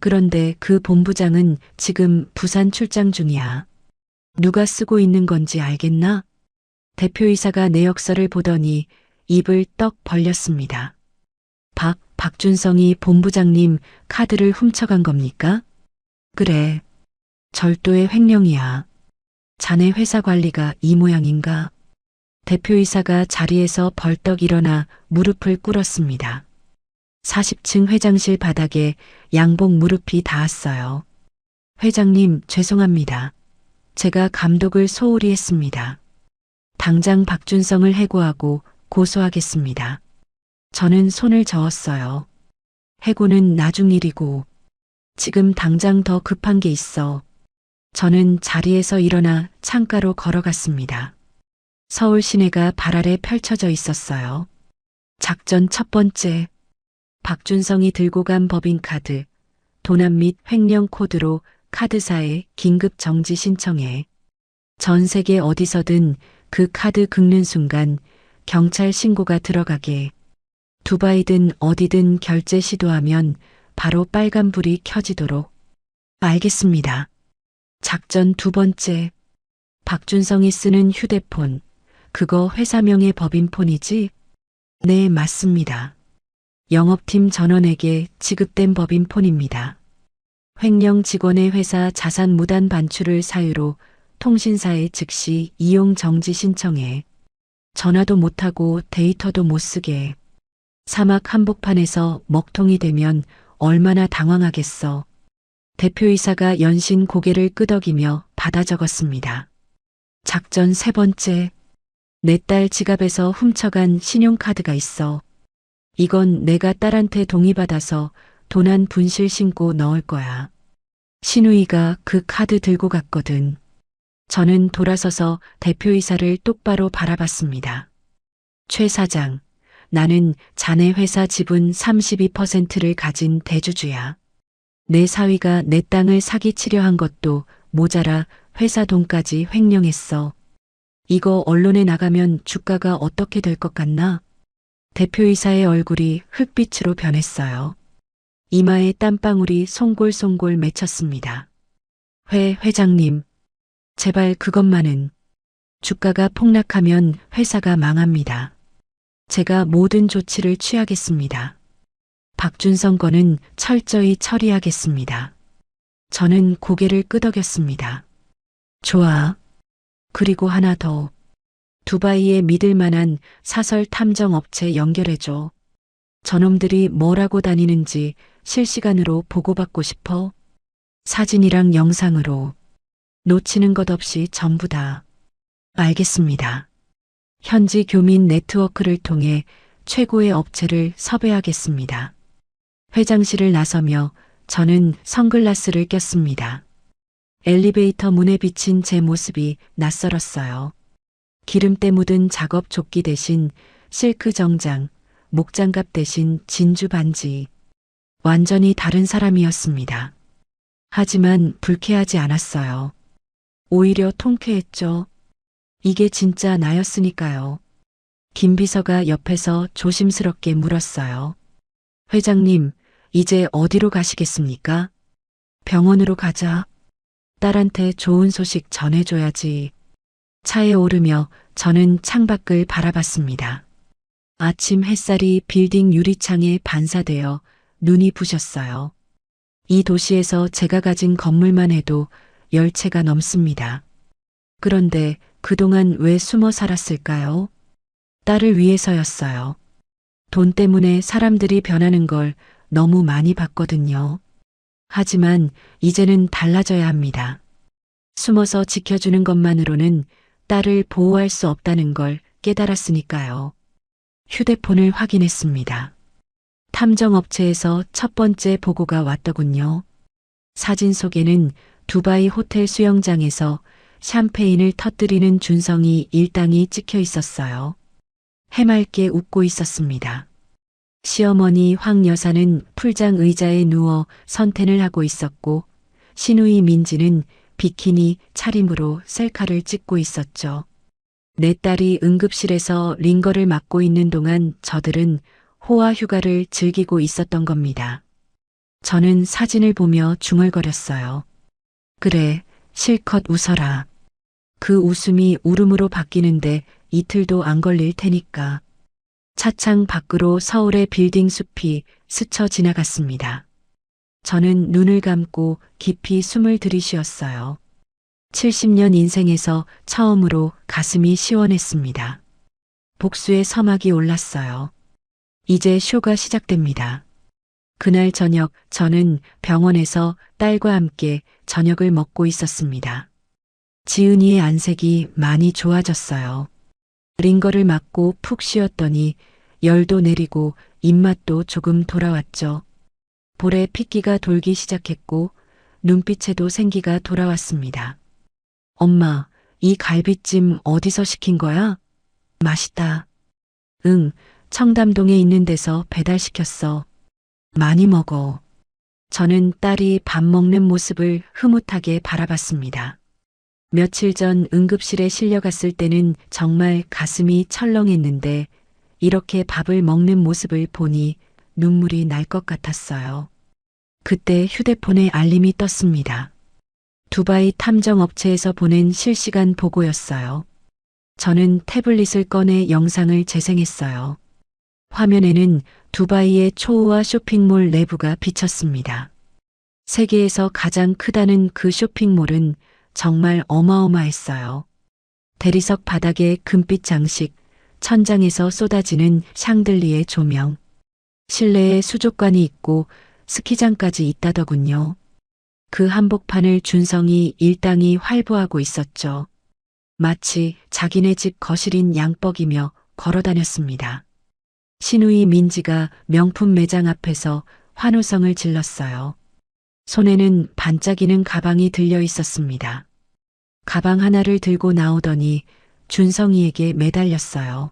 [SPEAKER 2] 그런데 그 본부장은 지금 부산 출장 중이야. 누가 쓰고 있는 건지 알겠나? 대표이사가 내역서를 보더니 입을 떡 벌렸습니다. 박준성이 본부장님 카드를 훔쳐간 겁니까? 그래. 절도의 횡령이야. 자네 회사 관리가 이 모양인가? 대표이사가 자리에서 벌떡 일어나 무릎을 꿇었습니다. 40층 회장실 바닥에 양복 무릎이 닿았어요. 회장님, 죄송합니다. 제가 감독을 소홀히 했습니다. 당장 박준성을 해고하고 고소하겠습니다. 저는 손을 저었어요. 해고는 나중 일이고 지금 당장 더 급한 게 있어. 저는 자리에서 일어나 창가로 걸어갔습니다. 서울 시내가 발 아래 펼쳐져 있었어요. 작전 첫 번째. 박준성이 들고 간 법인카드, 도난 및 횡령 코드로 카드사에 긴급 정지 신청해. 전 세계 어디서든 그 카드 긁는 순간 경찰 신고가 들어가게. 두바이든 어디든 결제 시도하면 바로 빨간불이 켜지도록. 알겠습니다. 작전 두 번째. 박준성이 쓰는 휴대폰. 그거 회사명의 법인폰이지? 네, 맞습니다. 영업팀 전원에게 지급된 법인폰입니다. 횡령 직원의 회사 자산 무단 반출을 사유로 통신사에 즉시 이용 정지 신청해. 전화도 못하고 데이터도 못 쓰게. 사막 한복판에서 먹통이 되면 얼마나 당황하겠어. 대표이사가 연신 고개를 끄덕이며 받아 적었습니다. 작전 세 번째. 내 딸 지갑에서 훔쳐간 신용카드가 있어. 이건 내가 딸한테 동의받아서 도난 분실 신고 넣을 거야. 신우이가 그 카드 들고 갔거든. 저는 돌아서서 대표이사를 똑바로 바라봤습니다. 최 사장, 나는 자네 회사 지분 32%를 가진 대주주야. 내 사위가 내 땅을 사기치려 한 것도 모자라 회사 돈까지 횡령했어. 이거 언론에 나가면 주가가 어떻게 될 것 같나? 대표이사의 얼굴이 흙빛으로 변했어요. 이마에 땀방울이 송골송골 맺혔습니다. 회장님, 제발 그것만은. 주가가 폭락하면 회사가 망합니다. 제가 모든 조치를 취하겠습니다. 박준성 건은 철저히 처리하겠습니다. 저는 고개를 끄덕였습니다. 좋아. 그리고 하나 더. 두바이에 믿을 만한 사설 탐정 업체 연결해줘. 저놈들이 뭐라고 다니는지 실시간으로 보고받고 싶어. 사진이랑 영상으로. 놓치는 것 없이 전부 다. 알겠습니다. 현지 교민 네트워크를 통해 최고의 업체를 섭외하겠습니다. 회장실을 나서며 저는 선글라스를 꼈습니다. 엘리베이터 문에 비친 제 모습이 낯설었어요. 기름때 묻은 작업 조끼 대신 실크 정장, 목장갑 대신 진주 반지. 완전히 다른 사람이었습니다. 하지만 불쾌하지 않았어요. 오히려 통쾌했죠. 이게 진짜 나였으니까요. 김 비서가 옆에서 조심스럽게 물었어요. 회장님, 이제 어디로 가시겠습니까? 병원으로 가자. 딸한테 좋은 소식 전해줘야지. 차에 오르며 저는 창밖을 바라봤습니다. 아침 햇살이 빌딩 유리창에 반사되어 눈이 부셨어요. 이 도시에서 제가 가진 건물만 해도 10채가 넘습니다. 그런데 그동안 왜 숨어 살았을까요? 딸을 위해서였어요. 돈 때문에 사람들이 변하는 걸 너무 많이 봤거든요. 하지만 이제는 달라져야 합니다. 숨어서 지켜주는 것만으로는 딸을 보호할 수 없다는 걸 깨달았으니까요. 휴대폰을 확인했습니다. 탐정업체에서 첫 번째 보고가 왔더군요. 사진 속에는 두바이 호텔 수영장에서 샴페인을 터뜨리는 준성이 일당이 찍혀 있었어요. 해맑게 웃고 있었습니다. 시어머니 황 여사는 풀장 의자에 누워 선텐을 하고 있었고 시누이 민지는 비키니 차림으로 셀카를 찍고 있었죠. 내 딸이 응급실에서 링거를 맞고 있는 동안 저들은 호화 휴가를 즐기고 있었던 겁니다. 저는 사진을 보며 중얼거렸어요. 그래, 실컷 웃어라. 그 웃음이 울음으로 바뀌는데 이틀도 안 걸릴 테니까. 차창 밖으로 서울의 빌딩 숲이 스쳐 지나갔습니다. 저는 눈을 감고 깊이 숨을 들이쉬었어요. 70년 인생에서 처음으로 가슴이 시원했습니다. 복수의 서막이 올랐어요. 이제 쇼가 시작됩니다. 그날 저녁 저는 병원에서 딸과 함께 저녁을 먹고 있었습니다. 지은이의 안색이 많이 좋아졌어요. 링거를 맞고 푹 쉬었더니 열도 내리고 입맛도 조금 돌아왔죠. 볼에 핏기가 돌기 시작했고 눈빛에도 생기가 돌아왔습니다. 엄마, 이 갈비찜 어디서 시킨 거야? 맛있다. 응, 청담동에 있는 데서 배달시켰어. 많이 먹어. 저는 딸이 밥 먹는 모습을 흐뭇하게 바라봤습니다. 며칠 전 응급실에 실려갔을 때는 정말 가슴이 철렁했는데 이렇게 밥을 먹는 모습을 보니 눈물이 날 것 같았어요. 그때 휴대폰에 알림이 떴습니다. 두바이 탐정업체에서 보낸 실시간 보고였어요. 저는 태블릿을 꺼내 영상을 재생했어요. 화면에는 두바이의 초호화 쇼핑몰 내부가 비쳤습니다. 세계에서 가장 크다는 그 쇼핑몰은 정말 어마어마했어요. 대리석 바닥에 금빛 장식, 천장에서 쏟아지는 샹들리에 조명, 실내에 수족관이 있고 스키장까지 있다더군요. 그 한복판을 준성이 일당이 활보하고 있었죠. 마치 자기네 집 거실인 양뻑이며 걸어다녔습니다. 신우이 민지가 명품 매장 앞에서 환호성을 질렀어요. 손에는 반짝이는 가방이 들려 있었습니다. 가방 하나를 들고 나오더니 준성이에게 매달렸어요.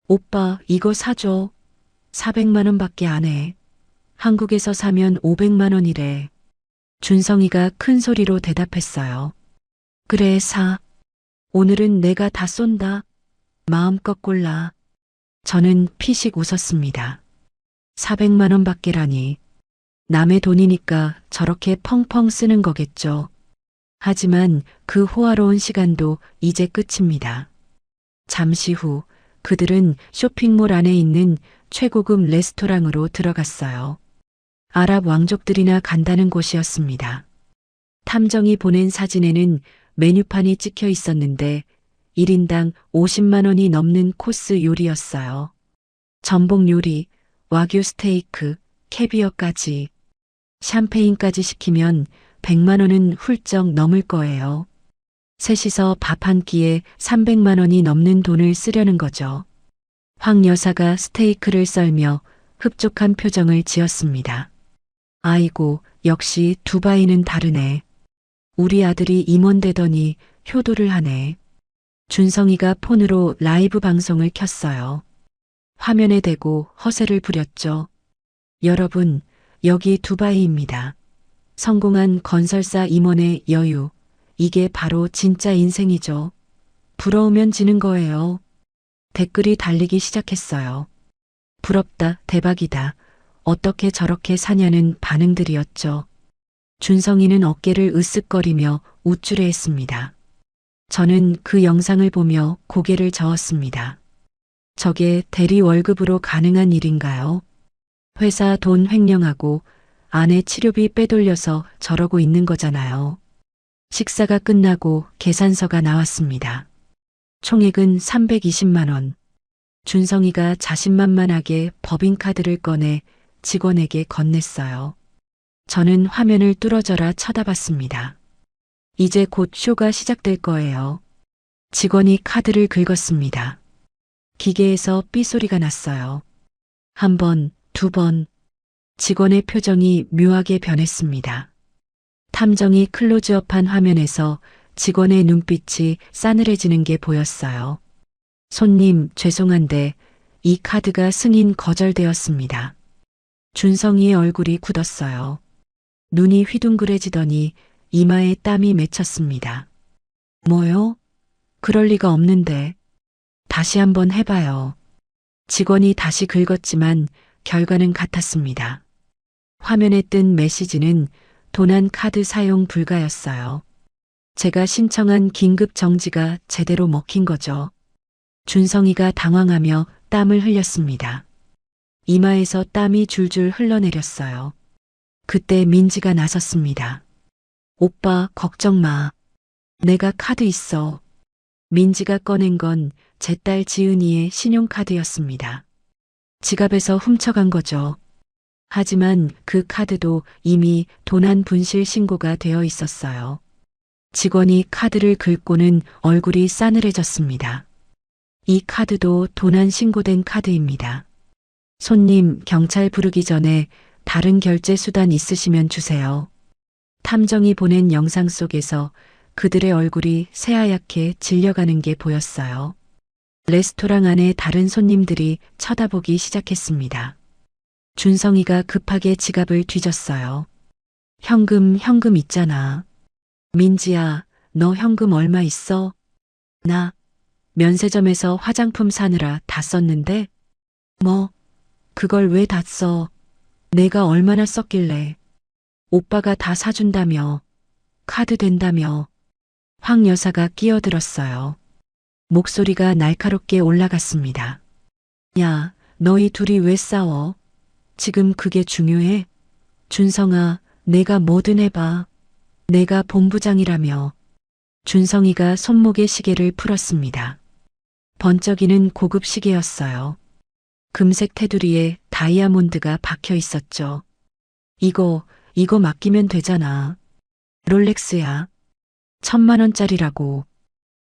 [SPEAKER 2] 오빠, 이거 사줘. 400만 원밖에 안 해. 한국에서 사면 500만 원이래. 준성이가 큰 소리로 대답했어요. 그래, 사. 오늘은 내가 다 쏜다. 마음껏 골라. 저는 피식 웃었습니다. 400만 원밖에라니. 남의 돈이니까 저렇게 펑펑 쓰는 거겠죠. 하지만 그 호화로운 시간도 이제 끝입니다. 잠시 후 그들은 쇼핑몰 안에 있는 최고급 레스토랑으로 들어갔어요. 아랍 왕족들이나 간다는 곳이었습니다. 탐정이 보낸 사진에는 메뉴판이 찍혀 있었는데 1인당 50만 원이 넘는 코스 요리였어요. 전복 요리, 와규 스테이크, 캐비어까지. 샴페인까지 시키면 100만 원은 훌쩍 넘을 거예요. 셋이서 밥 한 끼에 300만 원이 넘는 돈을 쓰려는 거죠. 황 여사가 스테이크를 썰며 흡족한 표정을 지었습니다. 아이고, 역시 두바이는 다르네. 우리 아들이 임원되더니 효도를 하네. 준성이가 폰으로 라이브 방송을 켰어요. 화면에 대고 허세를 부렸죠. 여러분, 여기 두바이입니다. 성공한 건설사 임원의 여유. 이게 바로 진짜 인생이죠. 부러우면 지는 거예요. 댓글이 달리기 시작했어요. 부럽다, 대박이다. 어떻게 저렇게 사냐는 반응들이었죠. 준성이는 어깨를 으쓱거리며 우쭐해했습니다. 저는 그 영상을 보며 고개를 저었습니다. 저게 대리 월급으로 가능한 일인가요? 회사 돈 횡령하고 아내 치료비 빼돌려서 저러고 있는 거잖아요. 식사가 끝나고 계산서가 나왔습니다. 총액은 320만 원. 준성이가 자신만만하게 법인카드를 꺼내 직원에게 건넸어요. 저는 화면을 뚫어져라 쳐다봤습니다. 이제 곧 쇼가 시작될 거예요. 직원이 카드를 긁었습니다. 기계에서 삐소리가 났어요. 한 번, 두 번. 직원의 표정이 묘하게 변했습니다. 탐정이 클로즈업한 화면에서 직원의 눈빛이 싸늘해지는 게 보였어요. 손님, 죄송한데 이 카드가 승인 거절되었습니다. 준성이의 얼굴이 굳었어요. 눈이 휘둥그레지더니 이마에 땀이 맺혔습니다. 뭐요? 그럴 리가 없는데. 다시 한번 해봐요. 직원이 다시 긁었지만 결과는 같았습니다. 화면에 뜬 메시지는 도난 카드 사용 불가였어요. 제가 신청한 긴급 정지가 제대로 먹힌 거죠. 준성이가 당황하며 땀을 흘렸습니다. 이마에서 땀이 줄줄 흘러내렸어요. 그때 민지가 나섰습니다. 오빠, 걱정 마. 내가 카드 있어. 민지가 꺼낸 건 제 딸 지은이의 신용카드였습니다. 지갑에서 훔쳐간 거죠. 하지만 그 카드도 이미 도난 분실 신고가 되어 있었어요. 직원이 카드를 긁고는 얼굴이 싸늘해졌습니다. 이 카드도 도난 신고된 카드입니다. 손님, 경찰 부르기 전에 다른 결제 수단 있으시면 주세요. 탐정이 보낸 영상 속에서 그들의 얼굴이 새하얗게 질려가는 게 보였어요. 레스토랑 안에 다른 손님들이 쳐다보기 시작했습니다. 준성이가 급하게 지갑을 뒤졌어요. 현금 있잖아. 민지야, 너 현금 얼마 있어? 나 면세점에서 화장품 사느라 다 썼는데? 뭐, 그걸 왜 다 써? 내가 얼마나 썼길래? 오빠가 다 사준다며. 카드 된다며. 황 여사가 끼어들었어요. 목소리가 날카롭게 올라갔습니다. 야, 너희 둘이 왜 싸워? 지금 그게 중요해? 준성아, 내가 뭐든 해봐. 내가 본부장이라며. 준성이가 손목에 시계를 풀었습니다. 번쩍이는 고급 시계였어요. 금색 테두리에 다이아몬드가 박혀 있었죠. 이거 맡기면 되잖아. 롤렉스야. 1,000만 원짜리라고.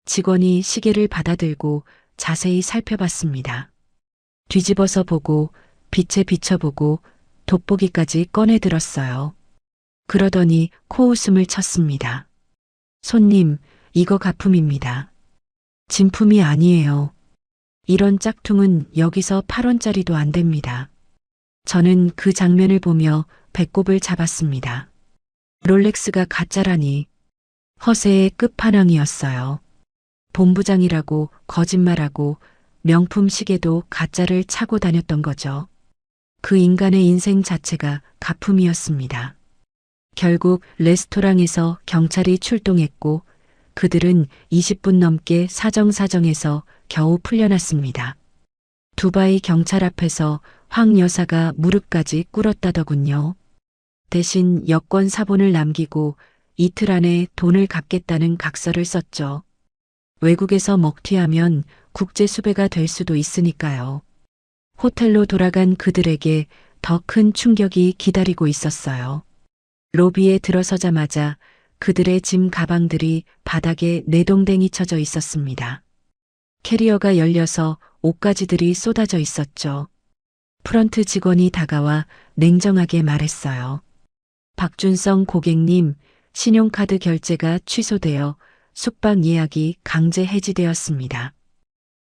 [SPEAKER 2] 직원이 시계를 받아들고 자세히 살펴봤습니다. 뒤집어서 보고 빛에 비춰보고 돋보기까지 꺼내 들었어요. 그러더니 코웃음을 쳤습니다. 손님, 이거 가품입니다. 진품이 아니에요. 이런 짝퉁은 여기서 8원짜리도 안 됩니다. 저는 그 장면을 보며 배꼽을 잡았습니다. 롤렉스가 가짜라니. 허세의 끝판왕이었어요. 본부장이라고 거짓말하고 명품 시계도 가짜를 차고 다녔던 거죠. 그 인간의 인생 자체가 가품이었습니다. 결국 레스토랑에서 경찰이 출동했고 그들은 20분 넘게 사정사정해서 겨우 풀려났습니다. 두바이 경찰 앞에서 황 여사가 무릎까지 꿇었다더군요. 대신 여권 사본을 남기고 이틀 안에 돈을 갚겠다는 각서를 썼죠. 외국에서 먹튀하면 국제 수배가 될 수도 있으니까요. 호텔로 돌아간 그들에게 더 큰 충격이 기다리고 있었어요. 로비에 들어서자마자 그들의 짐 가방들이 바닥에 내동댕이 쳐져 있었습니다. 캐리어가 열려서 옷가지들이 쏟아져 있었죠. 프런트 직원이 다가와 냉정하게 말했어요. 박준성 고객님, 신용카드 결제가 취소되어 숙박 예약이 강제 해지되었습니다.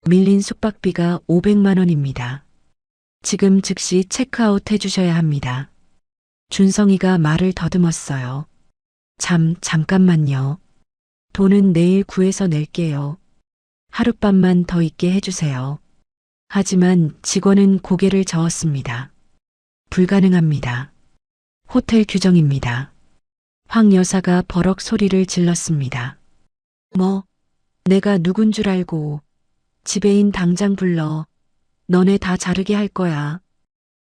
[SPEAKER 2] 밀린 숙박비가 500만 원입니다. 지금 즉시 체크아웃 해주셔야 합니다. 준성이가 말을 더듬었어요. 잠깐만요. 돈은 내일 구해서 낼게요. 하룻밤만 더 있게 해주세요. 하지만 직원은 고개를 저었습니다. 불가능합니다. 호텔 규정입니다. 황 여사가 버럭 소리를 질렀습니다. 뭐, 내가 누군 줄 알고. 지배인 당장 불러. 너네 다 자르게 할 거야.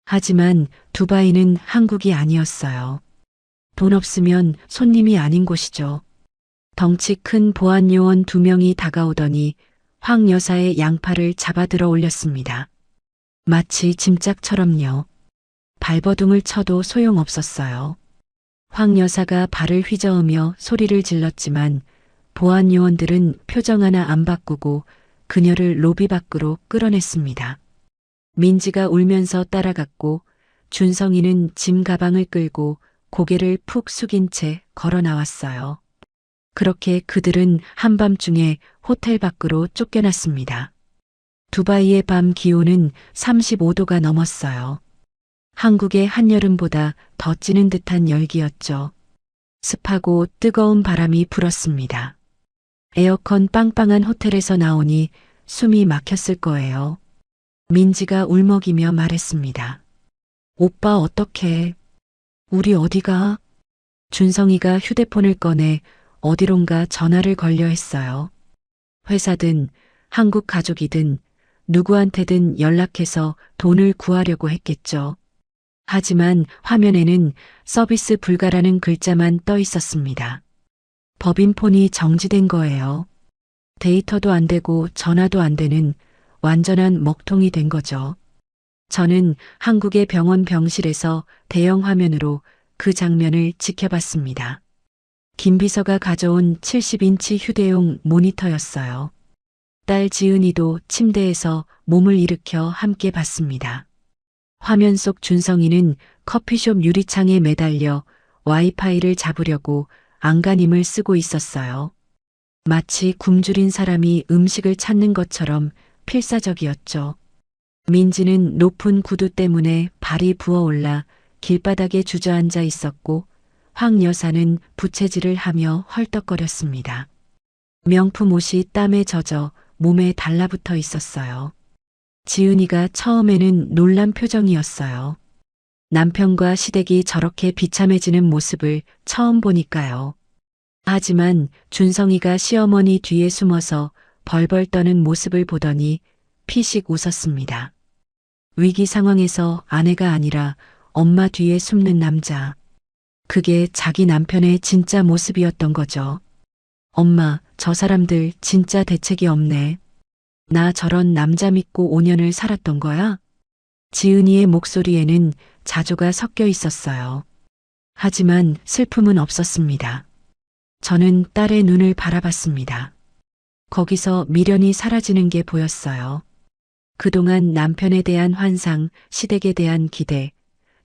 [SPEAKER 2] 하지만 두바이는 한국이 아니었어요. 돈 없으면 손님이 아닌 곳이죠. 덩치 큰 보안 요원 2명이 다가오더니 황 여사의 양팔을 잡아들어 올렸습니다. 마치 짐짝처럼요. 발버둥을 쳐도 소용없었어요. 황 여사가 발을 휘저으며 소리를 질렀지만 보안 요원들은 표정 하나 안 바꾸고 그녀를 로비 밖으로 끌어냈습니다. 민지가 울면서 따라갔고 준성이는 짐 가방을 끌고 고개를 푹 숙인 채 걸어 나왔어요. 그렇게 그들은 한밤중에 호텔 밖으로 쫓겨났습니다. 두바이의 밤 기온은 35도가 넘었어요. 한국의 한여름보다 더 찌는 듯한 열기였죠. 습하고 뜨거운 바람이 불었습니다. 에어컨 빵빵한 호텔에서 나오니 숨이 막혔을 거예요. 민지가 울먹이며 말했습니다. 오빠 어떡해? 우리 어디가? 준성이가 휴대폰을 꺼내 어디론가 전화를 걸려 했어요. 회사든 한국 가족이든 누구한테든 연락해서 돈을 구하려고 했겠죠. 하지만 화면에는 서비스 불가라는 글자만 떠 있었습니다. 법인폰이 정지된 거예요. 데이터도 안 되고 전화도 안 되는 완전한 먹통이 된 거죠. 저는 한국의 병원 병실에서 대형 화면으로 그 장면을 지켜봤습니다. 김 비서가 가져온 70인치 휴대용 모니터였어요. 딸 지은이도 침대에서 몸을 일으켜 함께 봤습니다. 화면 속 준성이는 커피숍 유리창에 매달려 와이파이를 잡으려고 안간힘을 쓰고 있었어요. 마치 굶주린 사람이 음식을 찾는 것처럼 필사적이었죠. 민지는 높은 구두 때문에 발이 부어올라 길바닥에 주저앉아 있었고 황 여사는 부채질을 하며 헐떡거렸습니다. 명품 옷이 땀에 젖어 몸에 달라붙어 있었어요. 지은이가 처음에는 놀란 표정이었어요. 남편과 시댁이 저렇게 비참해지는 모습을 처음 보니까요. 하지만 준성이가 시어머니 뒤에 숨어서 벌벌 떠는 모습을 보더니 피식 웃었습니다. 위기 상황에서 아내가 아니라 엄마 뒤에 숨는 남자. 그게 자기 남편의 진짜 모습이었던 거죠. 엄마, 저 사람들 진짜 대책이 없네. 나 저런 남자 믿고 5년을 살았던 거야? 지은이의 목소리에는 자조가 섞여 있었어요. 하지만 슬픔은 없었습니다. 저는 딸의 눈을 바라봤습니다. 거기서 미련이 사라지는 게 보였어요. 그동안 남편에 대한 환상, 시댁에 대한 기대,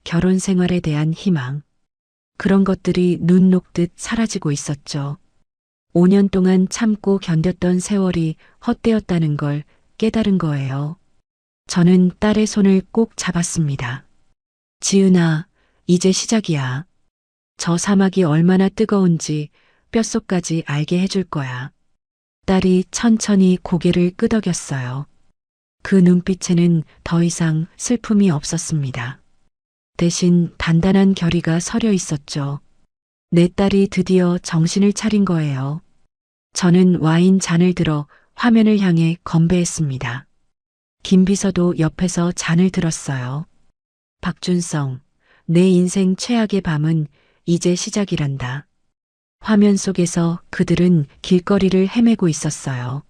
[SPEAKER 2] 결혼 생활에 대한 희망. 그런 것들이 눈 녹듯 사라지고 있었죠. 5년 동안 참고 견뎠던 세월이 헛되었다는 걸 깨달은 거예요. 저는 딸의 손을 꼭 잡았습니다. 지은아, 이제 시작이야. 저 사막이 얼마나 뜨거운지 뼛속까지 알게 해줄 거야. 딸이 천천히 고개를 끄덕였어요. 그 눈빛에는 더 이상 슬픔이 없었습니다. 대신 단단한 결의가 서려 있었죠. 내 딸이 드디어 정신을 차린 거예요. 저는 와인 잔을 들어 화면을 향해 건배했습니다. 김 비서도 옆에서 잔을 들었어요. 박준성, 내 인생 최악의 밤은 이제 시작이란다. 화면 속에서 그들은 길거리를 헤매고 있었어요.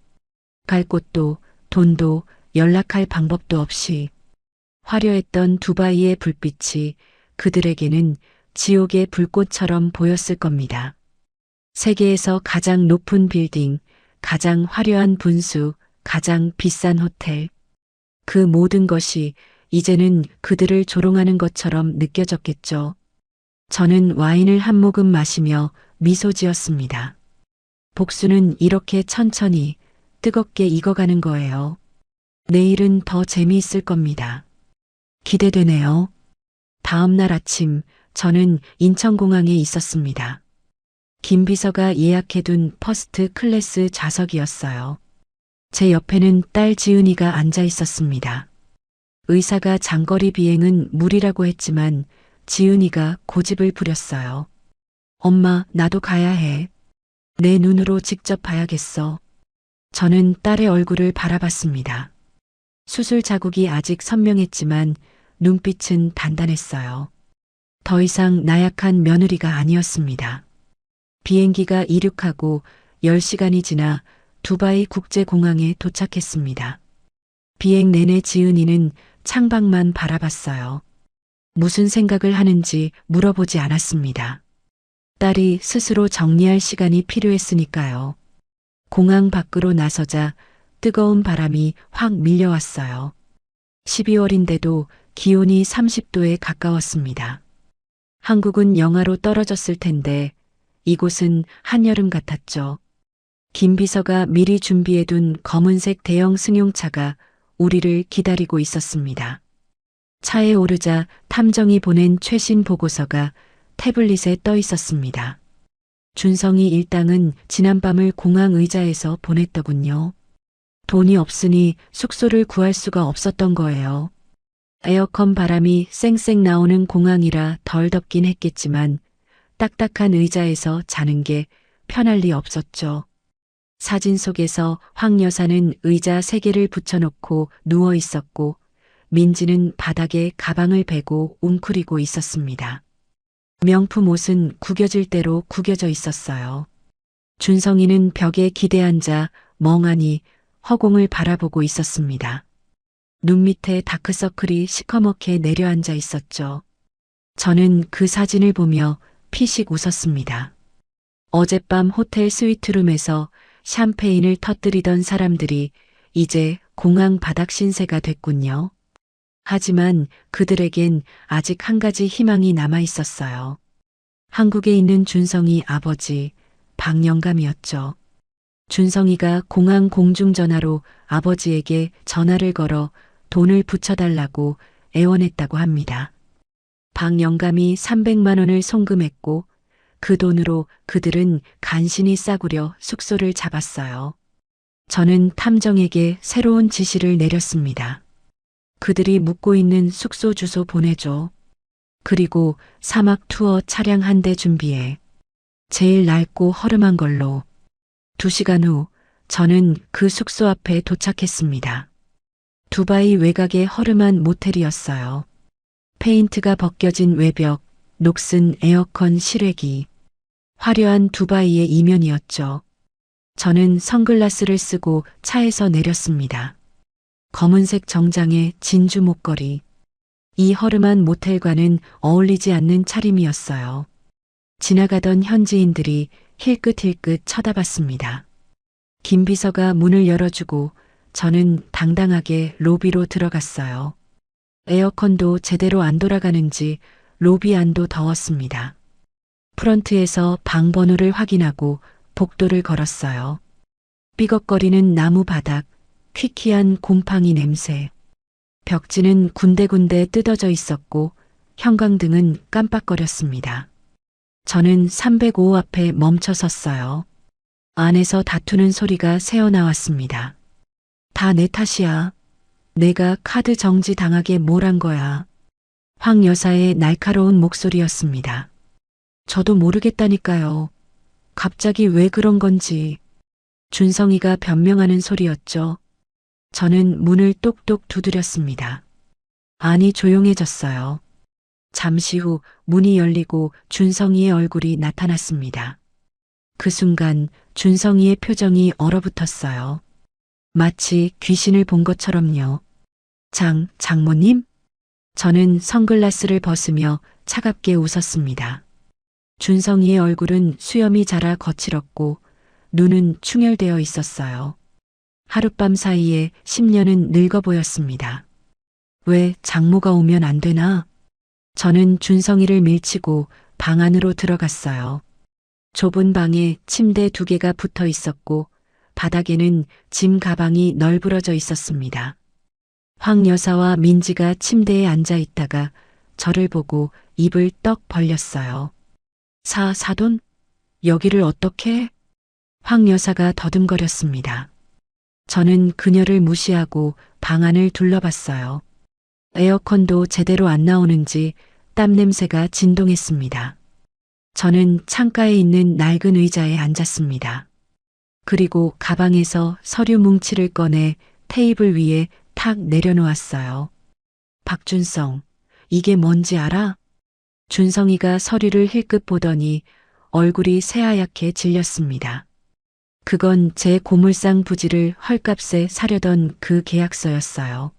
[SPEAKER 2] 갈 곳도 돈도 연락할 방법도 없이 화려했던 두바이의 불빛이 그들에게는 지옥의 불꽃처럼 보였을 겁니다. 세계에서 가장 높은 빌딩, 가장 화려한 분수, 가장 비싼 호텔. 그 모든 것이 이제는 그들을 조롱하는 것처럼 느껴졌겠죠. 저는 와인을 한 모금 마시며 미소 지었습니다. 복수는 이렇게 천천히 뜨겁게 익어가는 거예요. 내일은 더 재미있을 겁니다. 기대되네요. 다음 날 아침 저는 인천공항에 있었습니다. 김 비서가 예약해둔 퍼스트 클래스 좌석이었어요. 제 옆에는 딸 지은이가 앉아 있었습니다. 의사가 장거리 비행은 무리라고 했지만 지은이가 고집을 부렸어요. 엄마, 나도 가야 해. 내 눈으로 직접 봐야겠어. 저는 딸의 얼굴을 바라봤습니다. 수술 자국이 아직 선명했지만 눈빛은 단단했어요. 더 이상 나약한 며느리가 아니었습니다. 비행기가 이륙하고 10시간이 지나 두바이 국제공항에 도착했습니다. 비행 내내 지은이는 창밖만 바라봤어요. 무슨 생각을 하는지 물어보지 않았습니다. 딸이 스스로 정리할 시간이 필요했으니까요. 공항 밖으로 나서자 뜨거운 바람이 확 밀려왔어요. 12월인데도 기온이 30도에 가까웠습니다. 한국은 영하로 떨어졌을 텐데 이곳은 한여름 같았죠. 김 비서가 미리 준비해둔 검은색 대형 승용차가 우리를 기다리고 있었습니다. 차에 오르자 탐정이 보낸 최신 보고서가 태블릿에 떠 있었습니다. 준성이 일당은 지난밤을 공항 의자에서 보냈더군요. 돈이 없으니 숙소를 구할 수가 없었던 거예요. 에어컨 바람이 쌩쌩 나오는 공항이라 덜 덥긴 했겠지만 딱딱한 의자에서 자는 게 편할 리 없었죠. 사진 속에서 황 여사는 의자 3개를 붙여놓고 누워 있었고 민지는 바닥에 가방을 베고 웅크리고 있었습니다. 명품 옷은 구겨질 대로 구겨져 있었어요. 준성이는 벽에 기대 앉아 멍하니 허공을 바라보고 있었습니다. 눈 밑에 다크서클이 시커멓게 내려앉아 있었죠. 저는 그 사진을 보며 피식 웃었습니다. 어젯밤 호텔 스위트룸에서 샴페인을 터뜨리던 사람들이 이제 공항 바닥 신세가 됐군요. 하지만 그들에겐 아직 한 가지 희망이 남아 있었어요. 한국에 있는 준성이 아버지, 박영감이었죠. 준성이가 공항 공중전화로 아버지에게 전화를 걸어 돈을 붙여달라고 애원했다고 합니다. 박영감이 300만 원을 송금했고 그 돈으로 그들은 간신히 싸구려 숙소를 잡았어요. 저는 탐정에게 새로운 지시를 내렸습니다. 그들이 묵고 있는 숙소 주소 보내줘. 그리고 사막 투어 차량 한 대 준비해. 제일 낡고 허름한 걸로. 2시간 후 저는 그 숙소 앞에 도착했습니다. 두바이 외곽의 허름한 모텔이었어요. 페인트가 벗겨진 외벽, 녹슨 에어컨 실외기. 화려한 두바이의 이면이었죠. 저는 선글라스를 쓰고 차에서 내렸습니다. 검은색 정장에 진주 목걸이. 이 허름한 모텔과는 어울리지 않는 차림이었어요. 지나가던 현지인들이 힐끗힐끗 쳐다봤습니다. 김 비서가 문을 열어주고 저는 당당하게 로비로 들어갔어요. 에어컨도 제대로 안 돌아가는지 로비 안도 더웠습니다. 프런트에서 방 번호를 확인하고 복도를 걸었어요. 삐걱거리는 나무 바닥, 퀴퀴한 곰팡이 냄새. 벽지는 군데군데 뜯어져 있었고 형광등은 깜빡거렸습니다. 저는 305 앞에 멈춰 섰어요. 안에서 다투는 소리가 새어나왔습니다. 다 내 탓이야. 내가 카드 정지 당하게 뭘 한 거야. 황 여사의 날카로운 목소리였습니다. 저도 모르겠다니까요. 갑자기 왜 그런 건지. 준성이가 변명하는 소리였죠. 저는 문을 똑똑 두드렸습니다. 안이 조용해졌어요. 잠시 후 문이 열리고 준성이의 얼굴이 나타났습니다. 그 순간 준성이의 표정이 얼어붙었어요. 마치 귀신을 본 것처럼요. 장모님? 저는 선글라스를 벗으며 차갑게 웃었습니다. 준성이의 얼굴은 수염이 자라 거칠었고 눈은 충혈되어 있었어요. 하룻밤 사이에 10년은 늙어 보였습니다. 왜 장모가 오면 안 되나? 저는 준성이를 밀치고 방 안으로 들어갔어요. 좁은 방에 침대 2개가 붙어 있었고 바닥에는 짐 가방이 널브러져 있었습니다. 황 여사와 민지가 침대에 앉아 있다가 저를 보고 입을 떡 벌렸어요. 사돈? 여기를 어떻게? 황 여사가 더듬거렸습니다. 저는 그녀를 무시하고 방 안을 둘러봤어요. 에어컨도 제대로 안 나오는지 땀 냄새가 진동했습니다. 저는 창가에 있는 낡은 의자에 앉았습니다. 그리고 가방에서 서류 뭉치를 꺼내 테이블 위에 탁 내려놓았어요. 박준성, 이게 뭔지 알아? 준성이가 서류를 힐끗 보더니 얼굴이 새하얗게 질렸습니다. 그건 제 고물상 부지를 헐값에 사려던 그 계약서였어요.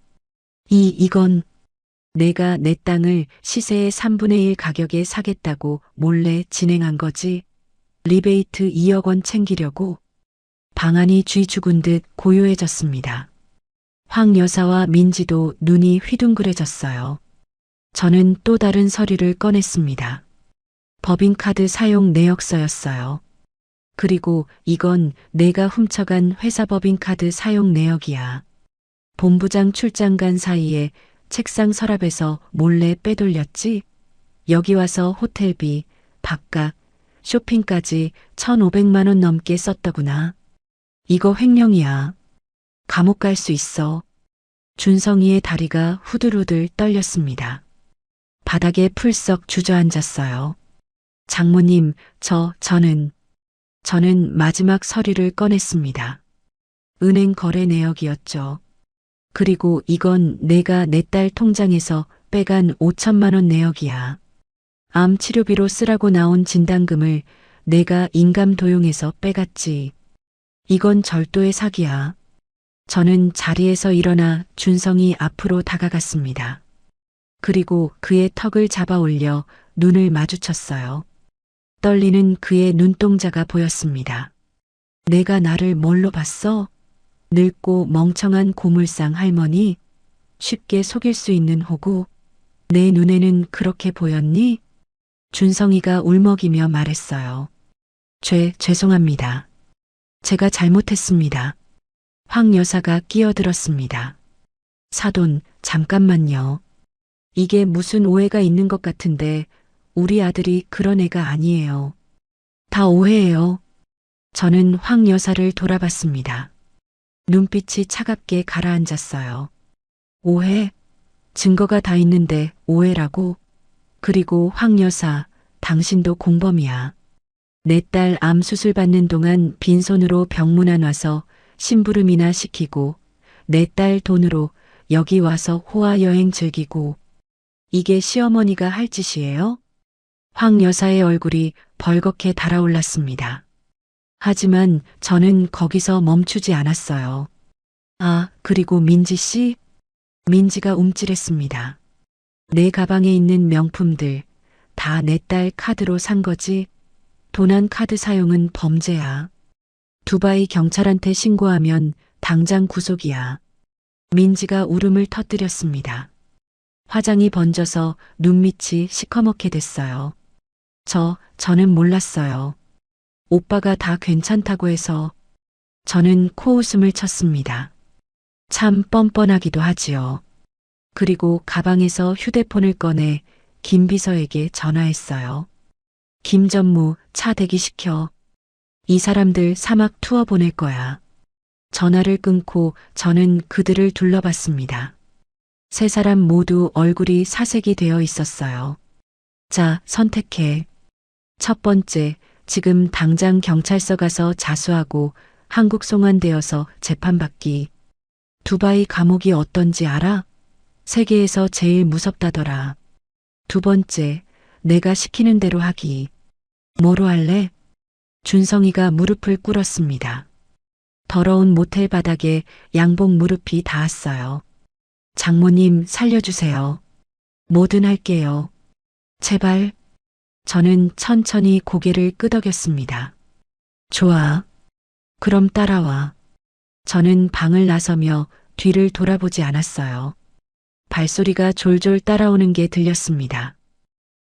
[SPEAKER 2] 이건 내가 내 땅을 시세의 3분의 1 가격에 사겠다고 몰래 진행한 거지. 리베이트 2억 원 챙기려고. 방안이 쥐 죽은 듯 고요해졌습니다. 황 여사와 민지도 눈이 휘둥그레졌어요. 저는 또 다른 서류를 꺼냈습니다. 법인카드 사용 내역서였어요. 그리고 이건 내가 훔쳐간 회사 법인카드 사용 내역이야. 본부장 출장 간 사이에 책상 서랍에서 몰래 빼돌렸지? 여기 와서 호텔비, 밥값, 쇼핑까지 1,500만 원 넘게 썼더구나. 이거 횡령이야. 감옥 갈 수 있어. 준성이의 다리가 후들후들 떨렸습니다. 바닥에 풀썩 주저앉았어요. 장모님, 저는 마지막 서류를 꺼냈습니다. 은행 거래 내역이었죠. 그리고 이건 내가 내 딸 통장에서 빼간 5천만 원 내역이야. 암 치료비로 쓰라고 나온 진단금을 내가 인감 도용해서 빼갔지. 이건 절도의 사기야. 저는 자리에서 일어나 준성이 앞으로 다가갔습니다. 그리고 그의 턱을 잡아 올려 눈을 마주쳤어요. 떨리는 그의 눈동자가 보였습니다. 내가 나를 뭘로 봤어? 늙고 멍청한 고물상 할머니? 쉽게 속일 수 있는 호구? 내 눈에는 그렇게 보였니? 준성이가 울먹이며 말했어요. 죄송합니다. 제가 잘못했습니다. 황 여사가 끼어들었습니다. 사돈, 잠깐만요. 이게 무슨 오해가 있는 것 같은데 우리 아들이 그런 애가 아니에요. 다 오해예요. 저는 황 여사를 돌아봤습니다. 눈빛이 차갑게 가라앉았어요. 오해? 증거가 다 있는데 오해라고? 그리고 황 여사, 당신도 공범이야. 내 딸 암 수술 받는 동안 빈손으로 병문안 와서 심부름이나 시키고 내 딸 돈으로 여기 와서 호화 여행 즐기고 이게 시어머니가 할 짓이에요? 황 여사의 얼굴이 벌겋게 달아올랐습니다. 하지만 저는 거기서 멈추지 않았어요. 아, 그리고 민지 씨? 민지가 움찔했습니다. 내 가방에 있는 명품들 다 내 딸 카드로 산 거지? 도난 카드 사용은 범죄야. 두바이 경찰한테 신고하면 당장 구속이야. 민지가 울음을 터뜨렸습니다. 화장이 번져서 눈밑이 시커멓게 됐어요. 저는 몰랐어요. 오빠가 다 괜찮다고 해서 저는 코웃음을 쳤습니다. 참 뻔뻔하기도 하지요. 그리고 가방에서 휴대폰을 꺼내 김 비서에게 전화했어요. 김 전무, 차 대기시켜. 이 사람들 사막 투어 보낼 거야. 전화를 끊고 저는 그들을 둘러봤습니다. 세 사람 모두 얼굴이 사색이 되어 있었어요. 자, 선택해. 첫 번째, 지금 당장 경찰서 가서 자수하고 한국 송환되어서 재판받기. 두바이 감옥이 어떤지 알아? 세계에서 제일 무섭다더라. 두 번째, 내가 시키는 대로 하기. 뭐로 할래? 준성이가 무릎을 꿇었습니다. 더러운 모텔 바닥에 양복 무릎이 닿았어요. 장모님 살려주세요. 뭐든 할게요. 제발. 저는 천천히 고개를 끄덕였습니다. 좋아. 그럼 따라와. 저는 방을 나서며 뒤를 돌아보지 않았어요. 발소리가 졸졸 따라오는 게 들렸습니다.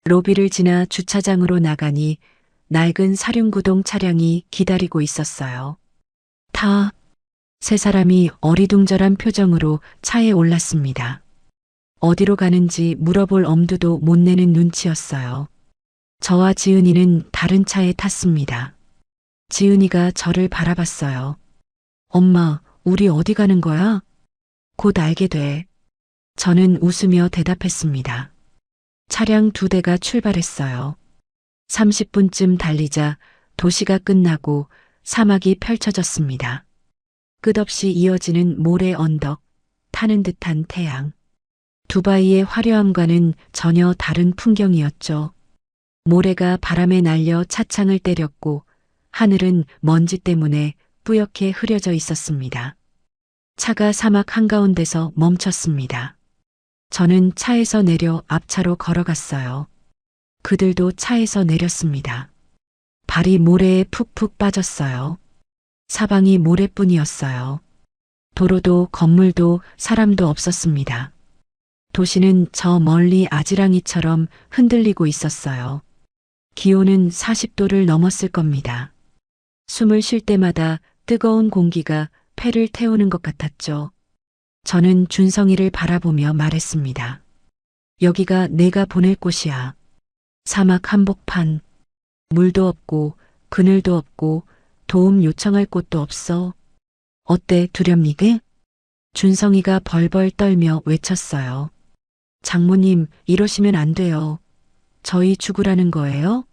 [SPEAKER 2] 로비를 지나 주차장으로 나가니 낡은 사륜구동 차량이 기다리고 있었어요. 세 사람이 어리둥절한 표정으로 차에 올랐습니다. 어디로 가는지 물어볼 엄두도 못 내는 눈치였어요. 저와 지은이는 다른 차에 탔습니다. 지은이가 저를 바라봤어요. 엄마, 우리 어디 가는 거야? 곧 알게 돼. 저는 웃으며 대답했습니다. 차량 2대가 출발했어요. 30분쯤 달리자 도시가 끝나고 사막이 펼쳐졌습니다. 끝없이 이어지는 모래 언덕, 타는 듯한 태양. 두바이의 화려함과는 전혀 다른 풍경이었죠. 모래가 바람에 날려 차창을 때렸고 하늘은 먼지 때문에 뿌옇게 흐려져 있었습니다. 차가 사막 한가운데서 멈췄습니다. 저는 차에서 내려 앞차로 걸어갔어요. 그들도 차에서 내렸습니다. 발이 모래에 푹푹 빠졌어요. 사방이 모래뿐이었어요. 도로도 건물도 사람도 없었습니다. 도시는 저 멀리 아지랑이처럼 흔들리고 있었어요. 기온은 40도를 넘었을 겁니다. 숨을 쉴 때마다 뜨거운 공기가 폐를 태우는 것 같았죠. 저는 준성이를 바라보며 말했습니다. 여기가 내가 보낼 곳이야. 사막 한복판. 물도 없고 그늘도 없고 도움 요청할 곳도 없어. 어때 두렵니게? 준성이가 벌벌 떨며 외쳤어요. 장모님, 이러시면 안 돼요. 저희 죽으라는 거예요?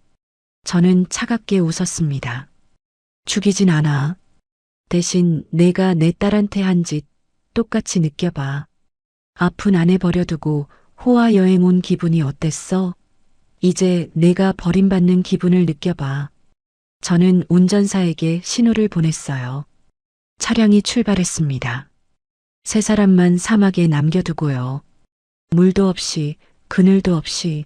[SPEAKER 2] 저는 차갑게 웃었습니다. 죽이진 않아. 대신 내가 내 딸한테 한 짓 똑같이 느껴봐. 아픈 아내 버려두고 호화 여행 온 기분이 어땠어? 이제 내가 버림받는 기분을 느껴봐. 저는 운전사에게 신호를 보냈어요. 차량이 출발했습니다. 세 사람만 사막에 남겨두고요. 물도 없이 그늘도 없이.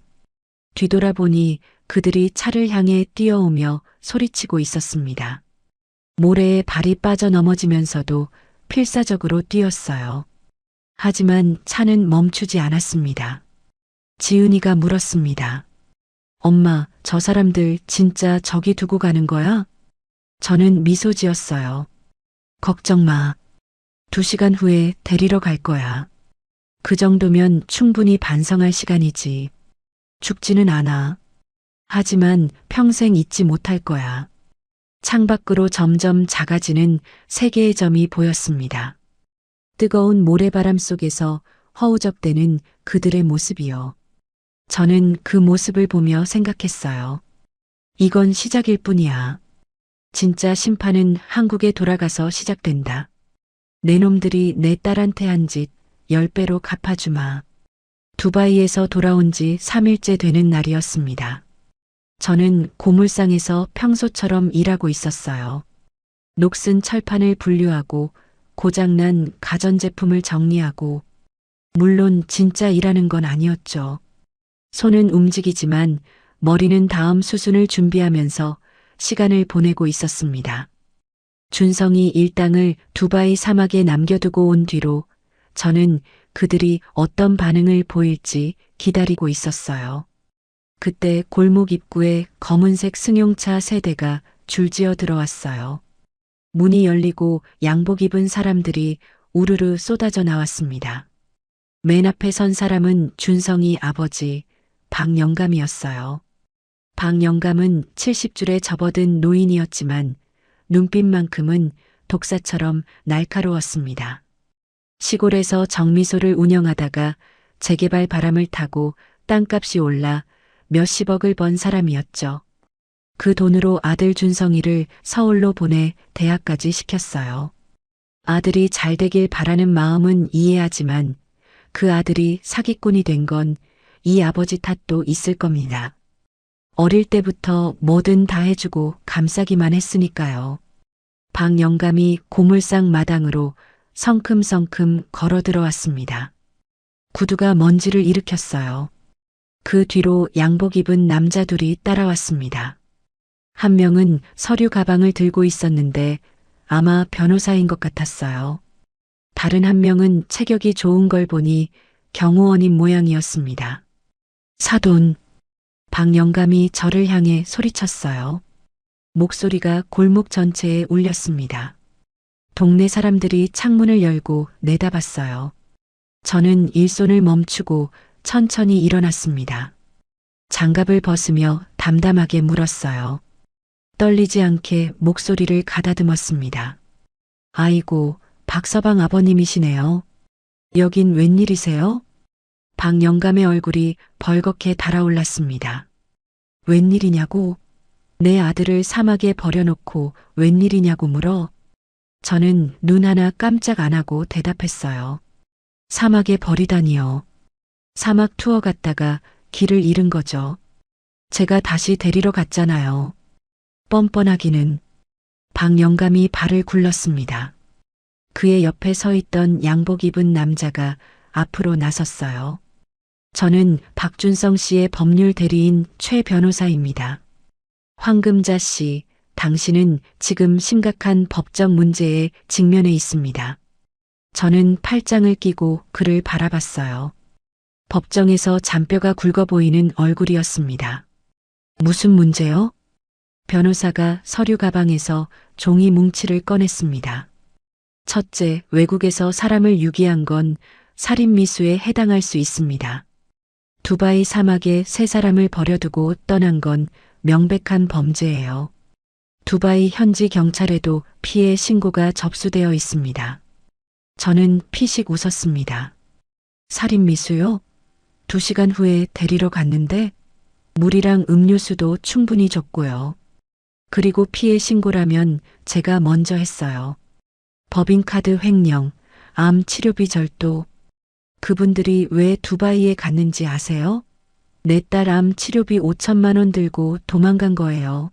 [SPEAKER 2] 뒤돌아보니 그들이 차를 향해 뛰어오며 소리치고 있었습니다. 모래에 발이 빠져 넘어지면서도 필사적으로 뛰었어요. 하지만 차는 멈추지 않았습니다. 지은이가 물었습니다. 엄마, 저 사람들 진짜 저기 두고 가는 거야? 저는 미소 지었어요. 걱정 마. 2시간 후에 데리러 갈 거야. 그 정도면 충분히 반성할 시간이지. 죽지는 않아. 하지만 평생 잊지 못할 거야. 창밖으로 점점 작아지는 세 개의 점이 보였습니다. 뜨거운 모래바람 속에서 허우적대는 그들의 모습이요. 저는 그 모습을 보며 생각했어요. 이건 시작일 뿐이야. 진짜 심판은 한국에 돌아가서 시작된다. 내 놈들이 내 딸한테 한 짓 10배로 갚아주마. 두바이에서 돌아온 지 3일째 되는 날이었습니다. 저는 고물상에서 평소처럼 일하고 있었어요. 녹슨 철판을 분류하고 고장난 가전제품을 정리하고, 물론 진짜 일하는 건 아니었죠. 손은 움직이지만 머리는 다음 수순을 준비하면서 시간을 보내고 있었습니다. 준성이 일당을 두바이 사막에 남겨두고 온 뒤로 저는 그들이 어떤 반응을 보일지 기다리고 있었어요. 그때 골목 입구에 검은색 승용차 3대가 줄지어 들어왔어요. 문이 열리고 양복 입은 사람들이 우르르 쏟아져 나왔습니다. 맨 앞에 선 사람은 준성이 아버지 박영감이었어요. 박영감은 70줄에 접어든 노인이었지만 눈빛만큼은 독사처럼 날카로웠습니다. 시골에서 정미소를 운영하다가 재개발 바람을 타고 땅값이 올라 몇십억을 번 사람이었죠. 그 돈으로 아들 준성이를 서울로 보내 대학까지 시켰어요. 아들이 잘 되길 바라는 마음은 이해하지만 그 아들이 사기꾼이 된 건 이 아버지 탓도 있을 겁니다. 어릴 때부터 뭐든 다 해주고 감싸기만 했으니까요. 박영감이 고물상 마당으로 성큼성큼 걸어 들어왔습니다. 구두가 먼지를 일으켰어요. 그 뒤로 양복 입은 남자 둘이 따라왔습니다. 한 명은 서류 가방을 들고 있었는데 아마 변호사인 것 같았어요. 다른 한 명은 체격이 좋은 걸 보니 경호원인 모양이었습니다. 사돈, 박영감이 저를 향해 소리쳤어요. 목소리가 골목 전체에 울렸습니다. 동네 사람들이 창문을 열고 내다봤어요. 저는 일손을 멈추고 천천히 일어났습니다. 장갑을 벗으며 담담하게 물었어요. 떨리지 않게 목소리를 가다듬었습니다. 아이고, 박서방 아버님이시네요. 여긴 웬일이세요? 박영감의 얼굴이 벌겋게 달아올랐습니다. 웬일이냐고? 내 아들을 사막에 버려놓고 웬일이냐고 물어? 저는 눈 하나 깜짝 안 하고 대답했어요. 사막에 버리다니요. 사막 투어 갔다가 길을 잃은 거죠. 제가 다시 데리러 갔잖아요. 뻔뻔하기는. 박영감이 발을 굴렀습니다. 그의 옆에 서 있던 양복 입은 남자가 앞으로 나섰어요. 저는 박준성 씨의 법률 대리인 최 변호사입니다. 황금자 씨, 당신은 지금 심각한 법적 문제에 직면해 있습니다. 저는 팔짱을 끼고 그를 바라봤어요. 법정에서 잔뼈가 굵어 보이는 얼굴이었습니다. 무슨 문제요? 변호사가 서류 가방에서 종이 뭉치를 꺼냈습니다. 첫째, 외국에서 사람을 유기한 건 살인미수에 해당할 수 있습니다. 두바이 사막에 3사람을 버려두고 떠난 건 명백한 범죄예요. 두바이 현지 경찰에도 피해 신고가 접수되어 있습니다. 저는 피식 웃었습니다. 살인미수요? 2시간 후에 데리러 갔는데 물이랑 음료수도 충분히 줬고요. 그리고 피해 신고라면 제가 먼저 했어요. 법인카드 횡령, 암 치료비 절도. 그분들이 왜 두바이에 갔는지 아세요? 내 딸 암 치료비 5천만 원 들고 도망간 거예요.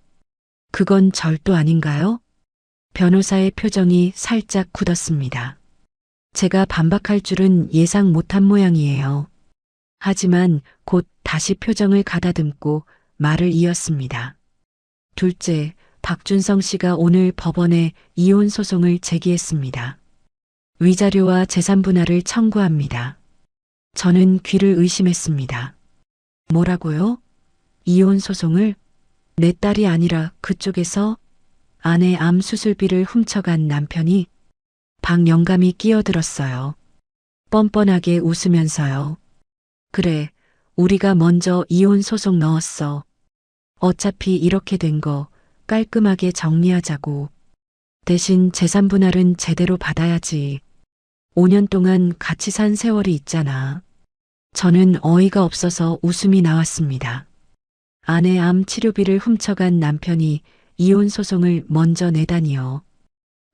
[SPEAKER 2] 그건 절도 아닌가요? 변호사의 표정이 살짝 굳었습니다. 제가 반박할 줄은 예상 못한 모양이에요. 하지만 곧 다시 표정을 가다듬고 말을 이었습니다. 둘째, 박준성 씨가 오늘 법원에 이혼 소송을 제기했습니다. 위자료와 재산 분할을 청구합니다. 저는 귀를 의심했습니다. 뭐라고요? 이혼 소송을? 내 딸이 아니라 그쪽에서? 아내 암 수술비를 훔쳐간 남편이? 박 영감이 끼어들었어요. 뻔뻔하게 웃으면서요. 그래, 우리가 먼저 이혼 소송 넣었어. 어차피 이렇게 된 거 깔끔하게 정리하자고. 대신 재산 분할은 제대로 받아야지. 5년 동안 같이 산 세월이 있잖아. 저는 어이가 없어서 웃음이 나왔습니다. 아내 암 치료비를 훔쳐간 남편이 이혼 소송을 먼저 내다니요.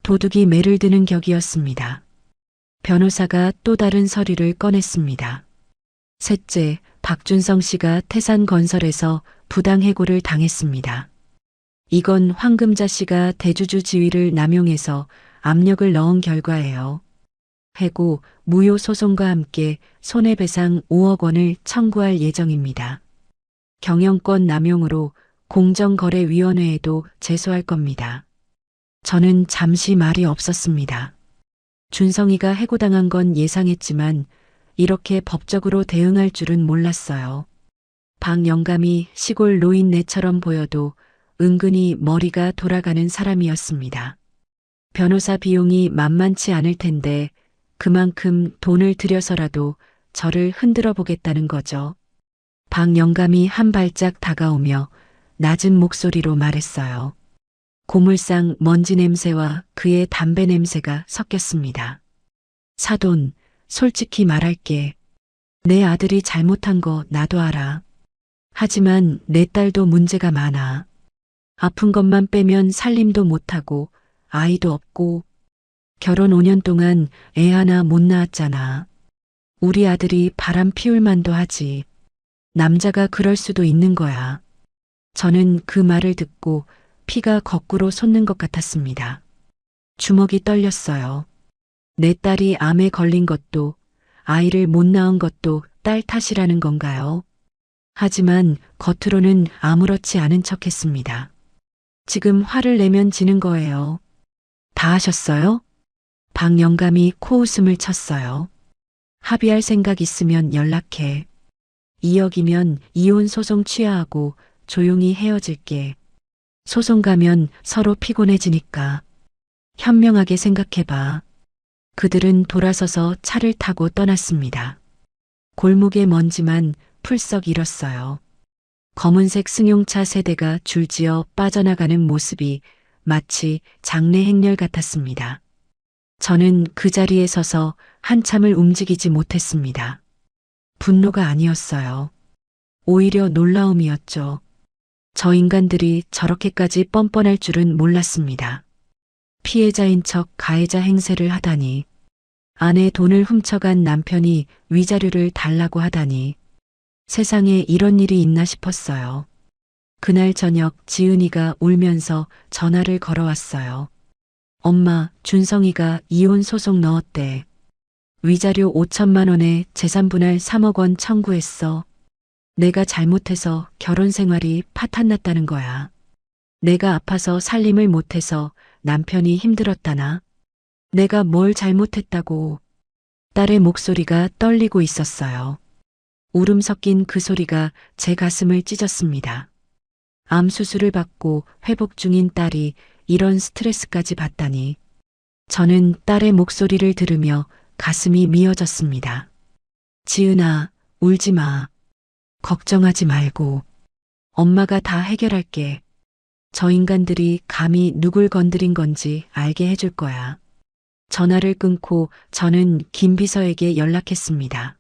[SPEAKER 2] 도둑이 매를 드는 격이었습니다. 변호사가 또 다른 서류를 꺼냈습니다. 셋째, 박준성 씨가 태산건설에서 부당해고를 당했습니다. 이건 황금자 씨가 대주주 지위를 남용해서 압력을 넣은 결과예요. 해고, 무효 소송과 함께 손해배상 5억 원을 청구할 예정입니다. 경영권 남용으로 공정거래위원회에도 제소할 겁니다. 저는 잠시 말이 없었습니다. 준성이가 해고당한 건 예상했지만 이렇게 법적으로 대응할 줄은 몰랐어요. 박 영감이 시골 노인네처럼 보여도 은근히 머리가 돌아가는 사람이었습니다. 변호사 비용이 만만치 않을 텐데 그만큼 돈을 들여서라도 저를 흔들어 보겠다는 거죠. 박 영감이 한 발짝 다가오며 낮은 목소리로 말했어요. 고물상 먼지 냄새와 그의 담배 냄새가 섞였습니다. 사돈, 솔직히 말할게. 내 아들이 잘못한 거 나도 알아. 하지만 내 딸도 문제가 많아. 아픈 것만 빼면 살림도 못하고 아이도 없고 결혼 5년 동안 애 하나 못 낳았잖아. 우리 아들이 바람 피울 만도 하지. 남자가 그럴 수도 있는 거야. 저는 그 말을 듣고 피가 거꾸로 솟는 것 같았습니다. 주먹이 떨렸어요. 내 딸이 암에 걸린 것도 아이를 못 낳은 것도 딸 탓이라는 건가요? 하지만 겉으로는 아무렇지 않은 척했습니다. 지금 화를 내면 지는 거예요. 다 하셨어요? 박 영감이 코웃음을 쳤어요. 합의할 생각 있으면 연락해. 2억이면 이혼 소송 취하하고 조용히 헤어질게. 소송 가면 서로 피곤해지니까. 현명하게 생각해봐. 그들은 돌아서서 차를 타고 떠났습니다. 골목의 먼지만 풀썩 일었어요. 검은색 승용차 세대가 줄지어 빠져나가는 모습이 마치 장례 행렬 같았습니다. 저는 그 자리에 서서 한참을 움직이지 못했습니다. 분노가 아니었어요. 오히려 놀라움이었죠. 저 인간들이 저렇게까지 뻔뻔할 줄은 몰랐습니다. 피해자인 척 가해자 행세를 하다니. 아내 돈을 훔쳐간 남편이 위자료를 달라고 하다니. 세상에 이런 일이 있나 싶었어요. 그날 저녁 지은이가 울면서 전화를 걸어왔어요. 엄마, 준성이가 이혼 소송 넣었대. 위자료 5천만 원에 재산분할 3억 원 청구했어. 내가 잘못해서 결혼 생활이 파탄났다는 거야. 내가 아파서 살림을 못해서 남편이 힘들었다나? 내가 뭘 잘못했다고. 딸의 목소리가 떨리고 있었어요. 울음 섞인 그 소리가 제 가슴을 찢었습니다. 암 수술을 받고 회복 중인 딸이 이런 스트레스까지 받다니. 저는 딸의 목소리를 들으며 가슴이 미어졌습니다. 지은아, 울지 마. 걱정하지 말고. 엄마가 다 해결할게. 저 인간들이 감히 누굴 건드린 건지 알게 해줄 거야. 전화를 끊고 저는 김 비서에게 연락했습니다.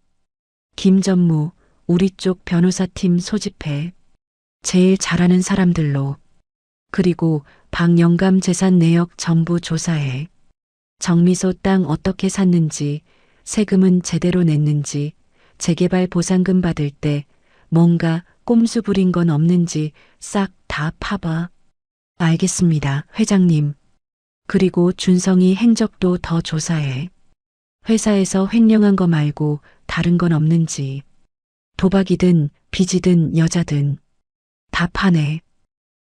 [SPEAKER 2] 김전무, 우리 쪽 변호사팀 소집해. 제일 잘하는 사람들로. 그리고 박영감 재산 내역 전부 조사해. 정미소 땅 어떻게 샀는지, 세금은 제대로 냈는지, 재개발 보상금 받을 때 뭔가 꼼수 부린 건 없는지 싹 다 파봐. 알겠습니다, 회장님. 그리고 준성이 행적도 더 조사해. 회사에서 횡령한 거 말고 다른 건 없는지. 도박이든 빚이든 여자든 다 파네.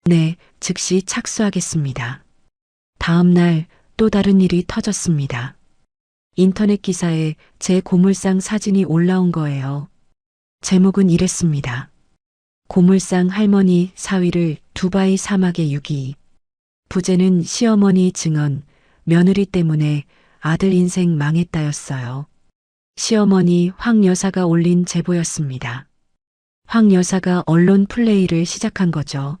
[SPEAKER 2] 네, 즉시 착수하겠습니다. 다음 날 또 다른 일이 터졌습니다. 인터넷 기사에 제 고물상 사진이 올라온 거예요. 제목은 이랬습니다. 고물상 할머니 사위를 두바이 사막에 유기. 부제는 시어머니 증언, 며느리 때문에 아들 인생 망했다였어요. 시어머니 황 여사가 올린 제보였습니다. 황 여사가 언론 플레이를 시작한 거죠.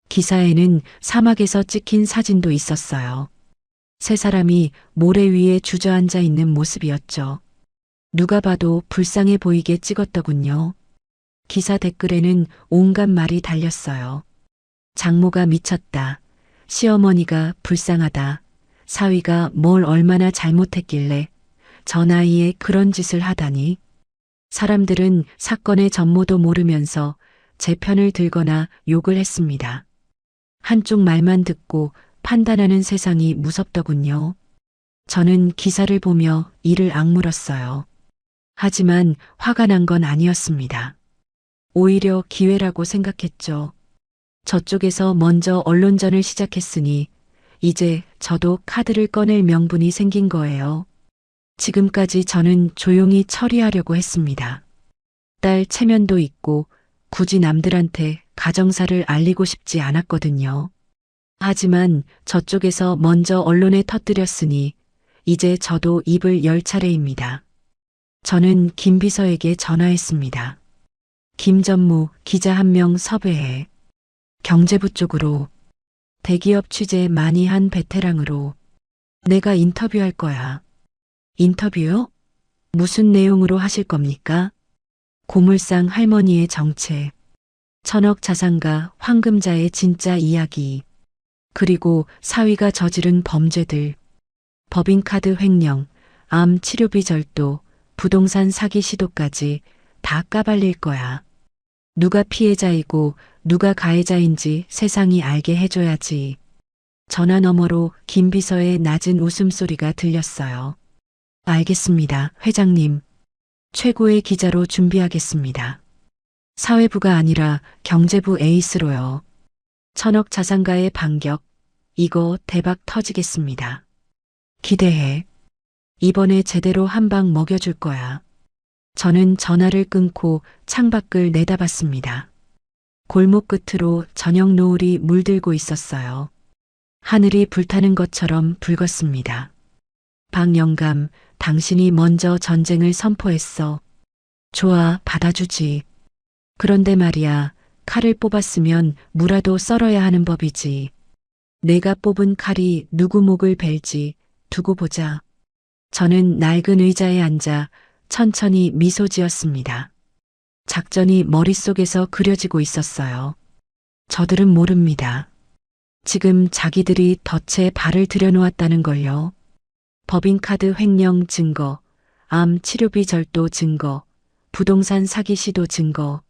[SPEAKER 2] 기사에는 사막에서 찍힌 사진도 있었어요. 세 사람이 모래 위에 주저앉아 있는 모습이었죠. 누가 봐도 불쌍해 보이게 찍었더군요. 기사 댓글에는 온갖 말이 달렸어요. 장모가 미쳤다. 시어머니가 불쌍하다. 사위가 뭘 얼마나 잘못했길래 저 나이에 그런 짓을 하다니. 사람들은 사건의 전모도 모르면서 제 편을 들거나 욕을 했습니다. 한쪽 말만 듣고 판단하는 세상이 무섭더군요. 저는 기사를 보며 이를 악물었어요. 하지만 화가 난 건 아니었습니다. 오히려 기회라고 생각했죠. 저쪽에서 먼저 언론전을 시작했으니 이제 저도 카드를 꺼낼 명분이 생긴 거예요. 지금까지 저는 조용히 처리하려고 했습니다. 딸 체면도 있고 굳이 남들한테 가정사를 알리고 싶지 않았거든요. 하지만 저쪽에서 먼저 언론에 터뜨렸으니 이제 저도 입을 열 차례입니다. 저는 김 비서에게 전화했습니다. 김전무 기자 한 명 섭외해. 경제부 쪽으로. 대기업 취재 많이 한 베테랑으로. 내가 인터뷰할 거야. 인터뷰요? 무슨 내용으로 하실 겁니까? 고물상 할머니의 정체. 천억 자산가 황금자의 진짜 이야기. 그리고 사위가 저지른 범죄들. 법인카드 횡령, 암 치료비 절도, 부동산 사기 시도까지 다 까발릴 거야. 누가 피해자이고 누가 가해자인지 세상이 알게 해줘야지. 전화 너머로 김 비서의 낮은 웃음소리가 들렸어요. 알겠습니다, 회장님. 최고의 기자로 준비하겠습니다. 사회부가 아니라 경제부 에이스로요. 천억 자산가의 반격. 이거 대박 터지겠습니다. 기대해. 이번에 제대로 한 방 먹여줄 거야. 저는 전화를 끊고 창밖을 내다봤습니다. 골목 끝으로 저녁 노을이 물들고 있었어요. 하늘이 불타는 것처럼 붉었습니다. 박영감, 당신이 먼저 전쟁을 선포했어. 좋아, 받아주지. 그런데 말이야, 칼을 뽑았으면 무라도 썰어야 하는 법이지. 내가 뽑은 칼이 누구 목을 벨지 두고 보자. 저는 낡은 의자에 앉아 천천히 미소 지었습니다. 작전이 머릿속에서 그려지고 있었어요. 저들은 모릅니다. 지금 자기들이 덫에 발을 들여놓았다는 걸요. 법인카드 횡령 증거, 암 치료비 절도 증거, 부동산 사기 시도 증거.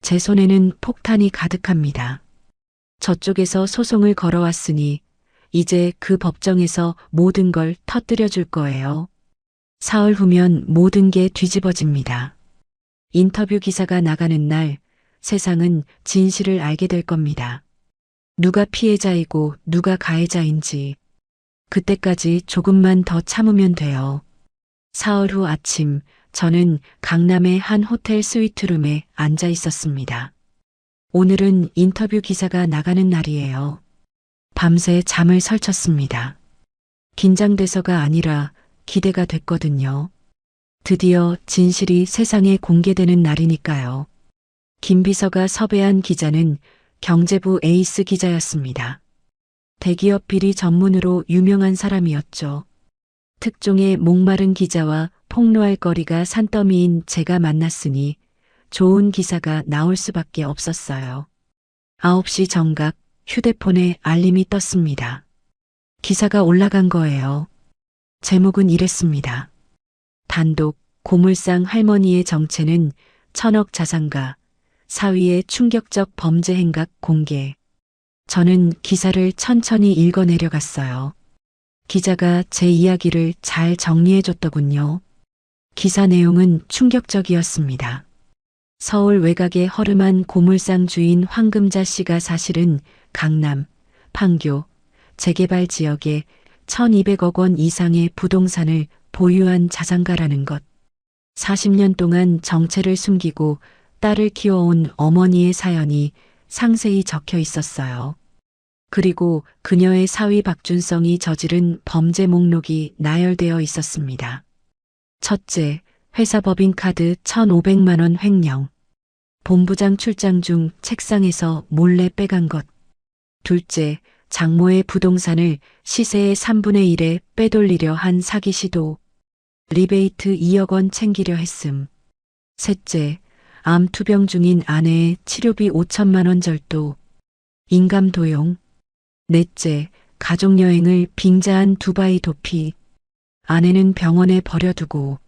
[SPEAKER 2] 제 손에는 폭탄이 가득합니다. 저쪽에서 소송을 걸어왔으니 이제 그 법정에서 모든 걸 터뜨려 줄 거예요. 사흘 후면 모든 게 뒤집어집니다. 인터뷰 기사가 나가는 날 세상은 진실을 알게 될 겁니다. 누가 피해자이고 누가 가해자인지. 그때까지 조금만 더 참으면 돼요. 사흘 후 아침 저는 강남의 한 호텔 스위트룸에 앉아 있었습니다. 오늘은 인터뷰 기사가 나가는 날이에요. 밤새 잠을 설쳤습니다. 긴장돼서가 아니라 기대가 됐거든요. 드디어 진실이 세상에 공개되는 날이니까요. 김 비서가 섭외한 기자는 경제부 에이스 기자였습니다. 대기업 비리 전문으로 유명한 사람이었죠. 특종의 목마른 기자와 폭로할 거리가 산더미인 제가 만났으니 좋은 기사가 나올 수밖에 없었어요. 9시 정각 휴대폰에 알림이 떴습니다. 기사가 올라간 거예요. 제목은 이랬습니다. 단독 고물상 할머니의 정체는 천억 자산가, 사위의 충격적 범죄 행각 공개. 저는 기사를 천천히 읽어내려갔어요. 기자가 제 이야기를 잘 정리해줬더군요. 기사 내용은 충격적이었습니다. 서울 외곽의 허름한 고물상 주인 황금자 씨가 사실은 강남, 판교, 재개발 지역에 1200억 원 이상의 부동산을 보유한 자산가라는 것. 40년 동안 정체를 숨기고 딸을 키워온 어머니의 사연이 상세히 적혀 있었어요. 그리고 그녀의 사위 박준성이 저지른 범죄 목록이 나열되어 있었습니다. 첫째, 회사 법인카드 1,500만 원 횡령. 본부장 출장 중 책상에서 몰래 빼간 것. 둘째, 장모의 부동산을 시세의 3분의 1에 빼돌리려 한 사기 시도. 리베이트 2억 원 챙기려 했음. 셋째, 암 투병 중인 아내의 치료비 5천만 원 절도. 인감 도용. 넷째, 가족여행을 빙자한 두바이 도피. 아내는 병원에 버려두고.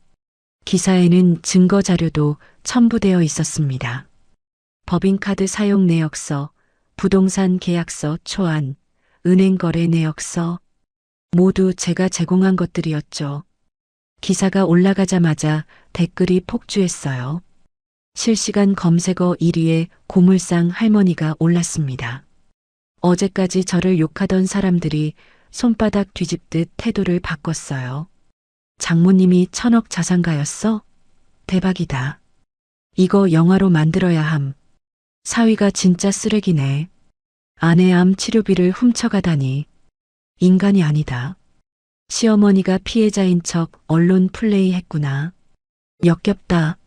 [SPEAKER 2] 기사에는 증거 자료도 첨부되어 있었습니다. 법인카드 사용 내역서, 부동산 계약서 초안, 은행거래 내역서. 모두 제가 제공한 것들이었죠. 기사가 올라가자마자 댓글이 폭주했어요. 실시간 검색어 1위에 고물상 할머니가 올랐습니다. 어제까지 저를 욕하던 사람들이 손바닥 뒤집듯 태도를 바꿨어요. 장모님이 1,000억 자산가였어? 대박이다. 이거 영화로 만들어야 함. 사위가 진짜 쓰레기네. 아내 암 치료비를 훔쳐가다니. 인간이 아니다. 시어머니가 피해자인 척 언론 플레이 했구나. 역겹다.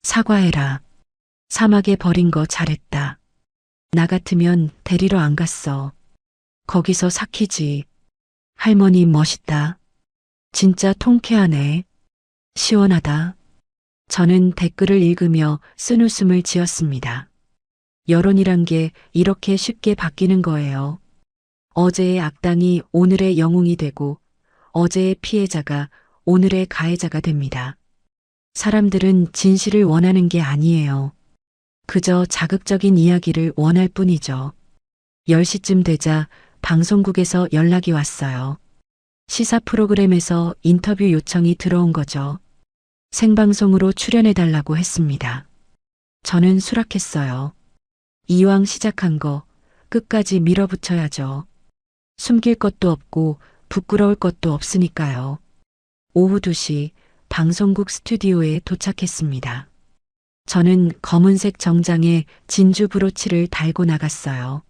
[SPEAKER 2] 사과해라. 사막에 버린 거 잘했다. 나 같으면 데리러 안 갔어. 거기서 삭히지. 할머니 멋있다. 진짜 통쾌하네. 시원하다. 저는 댓글을 읽으며 쓴웃음을 지었습니다. 여론이란 게 이렇게 쉽게 바뀌는 거예요. 어제의 악당이 오늘의 영웅이 되고 어제의 피해자가 오늘의 가해자가 됩니다. 사람들은 진실을 원하는 게 아니에요. 그저 자극적인 이야기를 원할 뿐이죠. 10시쯤 되자 방송국에서 연락이 왔어요. 시사 프로그램에서 인터뷰 요청이 들어온 거죠. 생방송으로 출연해달라고 했습니다. 저는 수락했어요. 이왕 시작한 거 끝까지 밀어붙여야죠. 숨길 것도 없고 부끄러울 것도 없으니까요. 오후 2시 방송국 스튜디오에 도착했습니다. 저는 검은색 정장에 진주 브로치를 달고 나갔어요.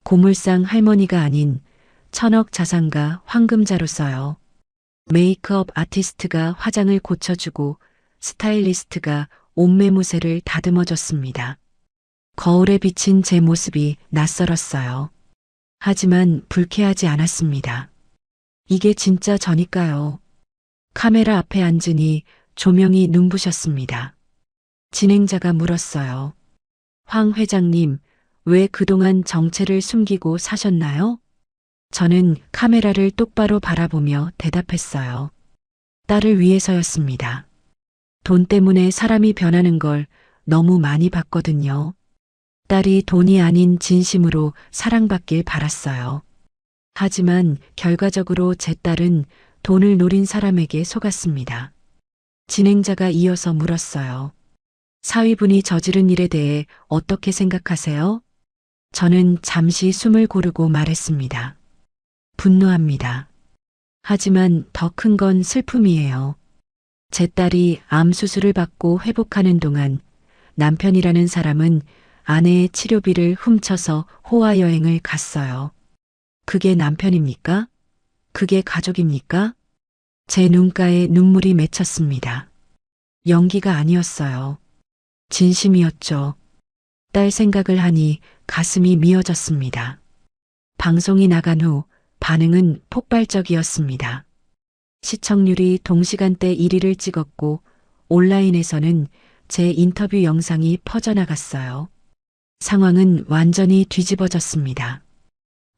[SPEAKER 2] 고물상 할머니가 아닌 1,000억 자산가 황금자로서요. 메이크업 아티스트가 화장을 고쳐주고 스타일리스트가 옷매무새를 다듬어줬습니다. 거울에 비친 제 모습이 낯설었어요. 하지만 불쾌하지 않았습니다. 이게 진짜 저니까요. 카메라 앞에 앉으니 조명이 눈부셨습니다. 진행자가 물었어요. 황 회장님, 왜 그동안 정체를 숨기고 사셨나요? 저는 카메라를 똑바로 바라보며 대답했어요. 딸을 위해서였습니다. 돈 때문에 사람이 변하는 걸 너무 많이 봤거든요. 딸이 돈이 아닌 진심으로 사랑받길 바랐어요. 하지만 결과적으로 제 딸은 돈을 노린 사람에게 속았습니다. 진행자가 이어서 물었어요. 사위분이 저지른 일에 대해 어떻게 생각하세요? 저는 잠시 숨을 고르고 말했습니다. 분노합니다. 하지만 더 큰 건 슬픔이에요. 제 딸이 암 수술을 받고 회복하는 동안 남편이라는 사람은 아내의 치료비를 훔쳐서 호화 여행을 갔어요. 그게 남편입니까? 그게 가족입니까? 제 눈가에 눈물이 맺혔습니다. 연기가 아니었어요. 진심이었죠. 딸 생각을 하니 가슴이 미어졌습니다. 방송이 나간 후 반응은 폭발적이었습니다. 시청률이 동시간대 1위를 찍었고 온라인에서는 제 인터뷰 영상이 퍼져나갔어요. 상황은 완전히 뒤집어졌습니다.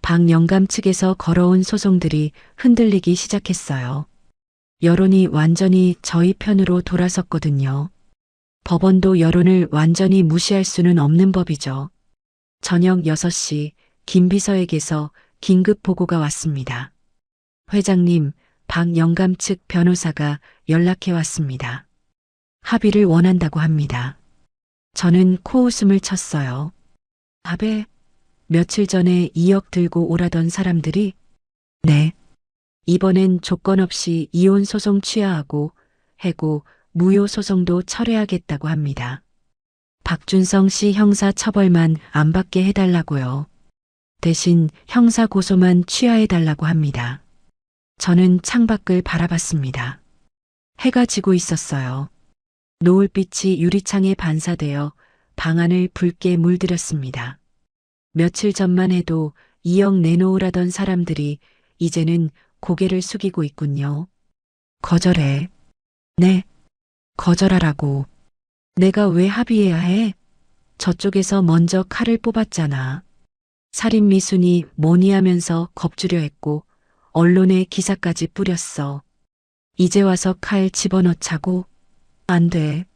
[SPEAKER 2] 박영감 측에서 걸어온 소송들이 흔들리기 시작했어요. 여론이 완전히 저희 편으로 돌아섰거든요. 법원도 여론을 완전히 무시할 수는 없는 법이죠. 저녁 6시 김 비서에게서 긴급 보고가 왔습니다. 회장님, 박영감 측 변호사가 연락해 왔습니다. 합의를 원한다고 합니다. 저는 코웃음을 쳤어요. 합의? 며칠 전에 2억 들고 오라던 사람들이? 네. 이번엔 조건 없이 이혼 소송 취하하고 해고, 무효 소송도 철회하겠다고 합니다. 박준성 씨 형사 처벌만 안 받게 해달라고요. 대신 형사 고소만 취하해달라고 합니다. 저는 창밖을 바라봤습니다. 해가 지고 있었어요. 노을빛이 유리창에 반사되어 방 안을 붉게 물들였습니다. 며칠 전만 해도 2억 내놓으라던 사람들이 이제는 고개를 숙이고 있군요. 거절해. 네. 거절하라고. 내가 왜 합의해야 해? 저쪽에서 먼저 칼을 뽑았잖아. 살인 미순이 뭐니 하면서 겁주려 했고 언론에 기사까지 뿌렸어. 이제 와서 칼 집어넣자고? 안 돼.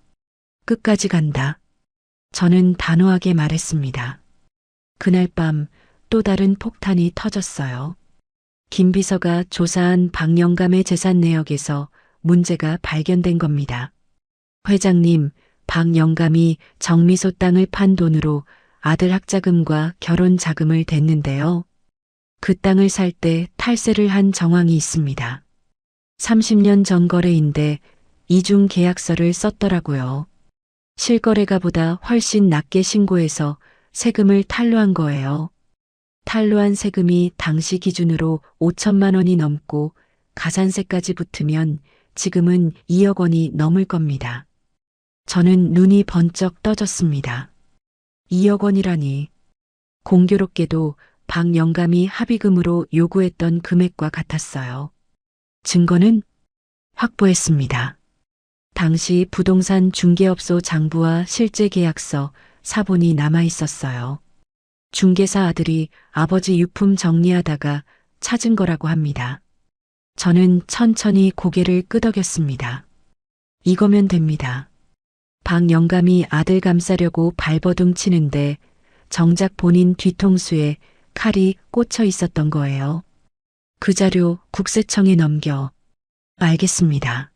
[SPEAKER 2] 끝까지 간다. 저는 단호하게 말했습니다. 그날 밤 또 다른 폭탄이 터졌어요. 김 비서가 조사한 박영감의 재산 내역에서 문제가 발견된 겁니다. 회장님, 박영감이 정미소 땅을 판 돈으로 아들 학자금과 결혼 자금을 댔는데요. 그 땅을 살 때 탈세를 한 정황이 있습니다. 30년 전 거래인데 이중 계약서를 썼더라고요. 실거래가보다 훨씬 낮게 신고해서 세금을 탈루한 거예요. 탈루한 세금이 당시 기준으로 5천만 원이 넘고 가산세까지 붙으면 지금은 2억 원이 넘을 겁니다. 저는 눈이 번쩍 떠졌습니다. 2억 원이라니. 공교롭게도 박영감이 합의금으로 요구했던 금액과 같았어요. 증거는 확보했습니다. 당시 부동산 중개업소 장부와 실제 계약서, 사본이 남아 있었어요. 중개사 아들이 아버지 유품 정리하다가 찾은 거라고 합니다. 저는 천천히 고개를 끄덕였습니다. 이거면 됩니다. 박영감이 아들 감싸려고 발버둥 치는데 정작 본인 뒤통수에 칼이 꽂혀 있었던 거예요. 그 자료 국세청에 넘겨. 알겠습니다.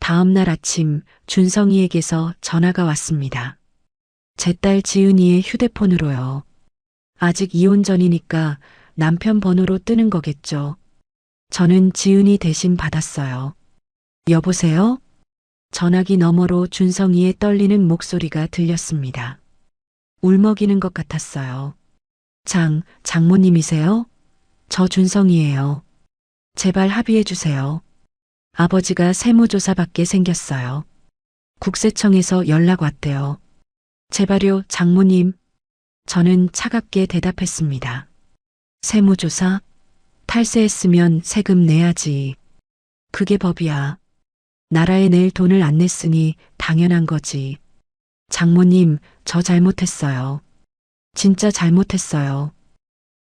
[SPEAKER 2] 다음 날 아침 준성이에게서 전화가 왔습니다. 제 딸 지은이의 휴대폰으로요. 아직 이혼 전이니까 남편 번호로 뜨는 거겠죠. 저는 지은이 대신 받았어요. 여보세요? 전화기 너머로 준성이의 떨리는 목소리가 들렸습니다. 울먹이는 것 같았어요. 장모님이세요? 저 준성이에요. 제발 합의해 주세요. 아버지가 세무조사 받게 생겼어요. 국세청에서 연락 왔대요. 제발요, 장모님. 저는 차갑게 대답했습니다. 세무조사? 탈세했으면 세금 내야지. 그게 법이야. 나라에 낼 돈을 안 냈으니 당연한 거지. 장모님, 저 잘못했어요. 진짜 잘못했어요.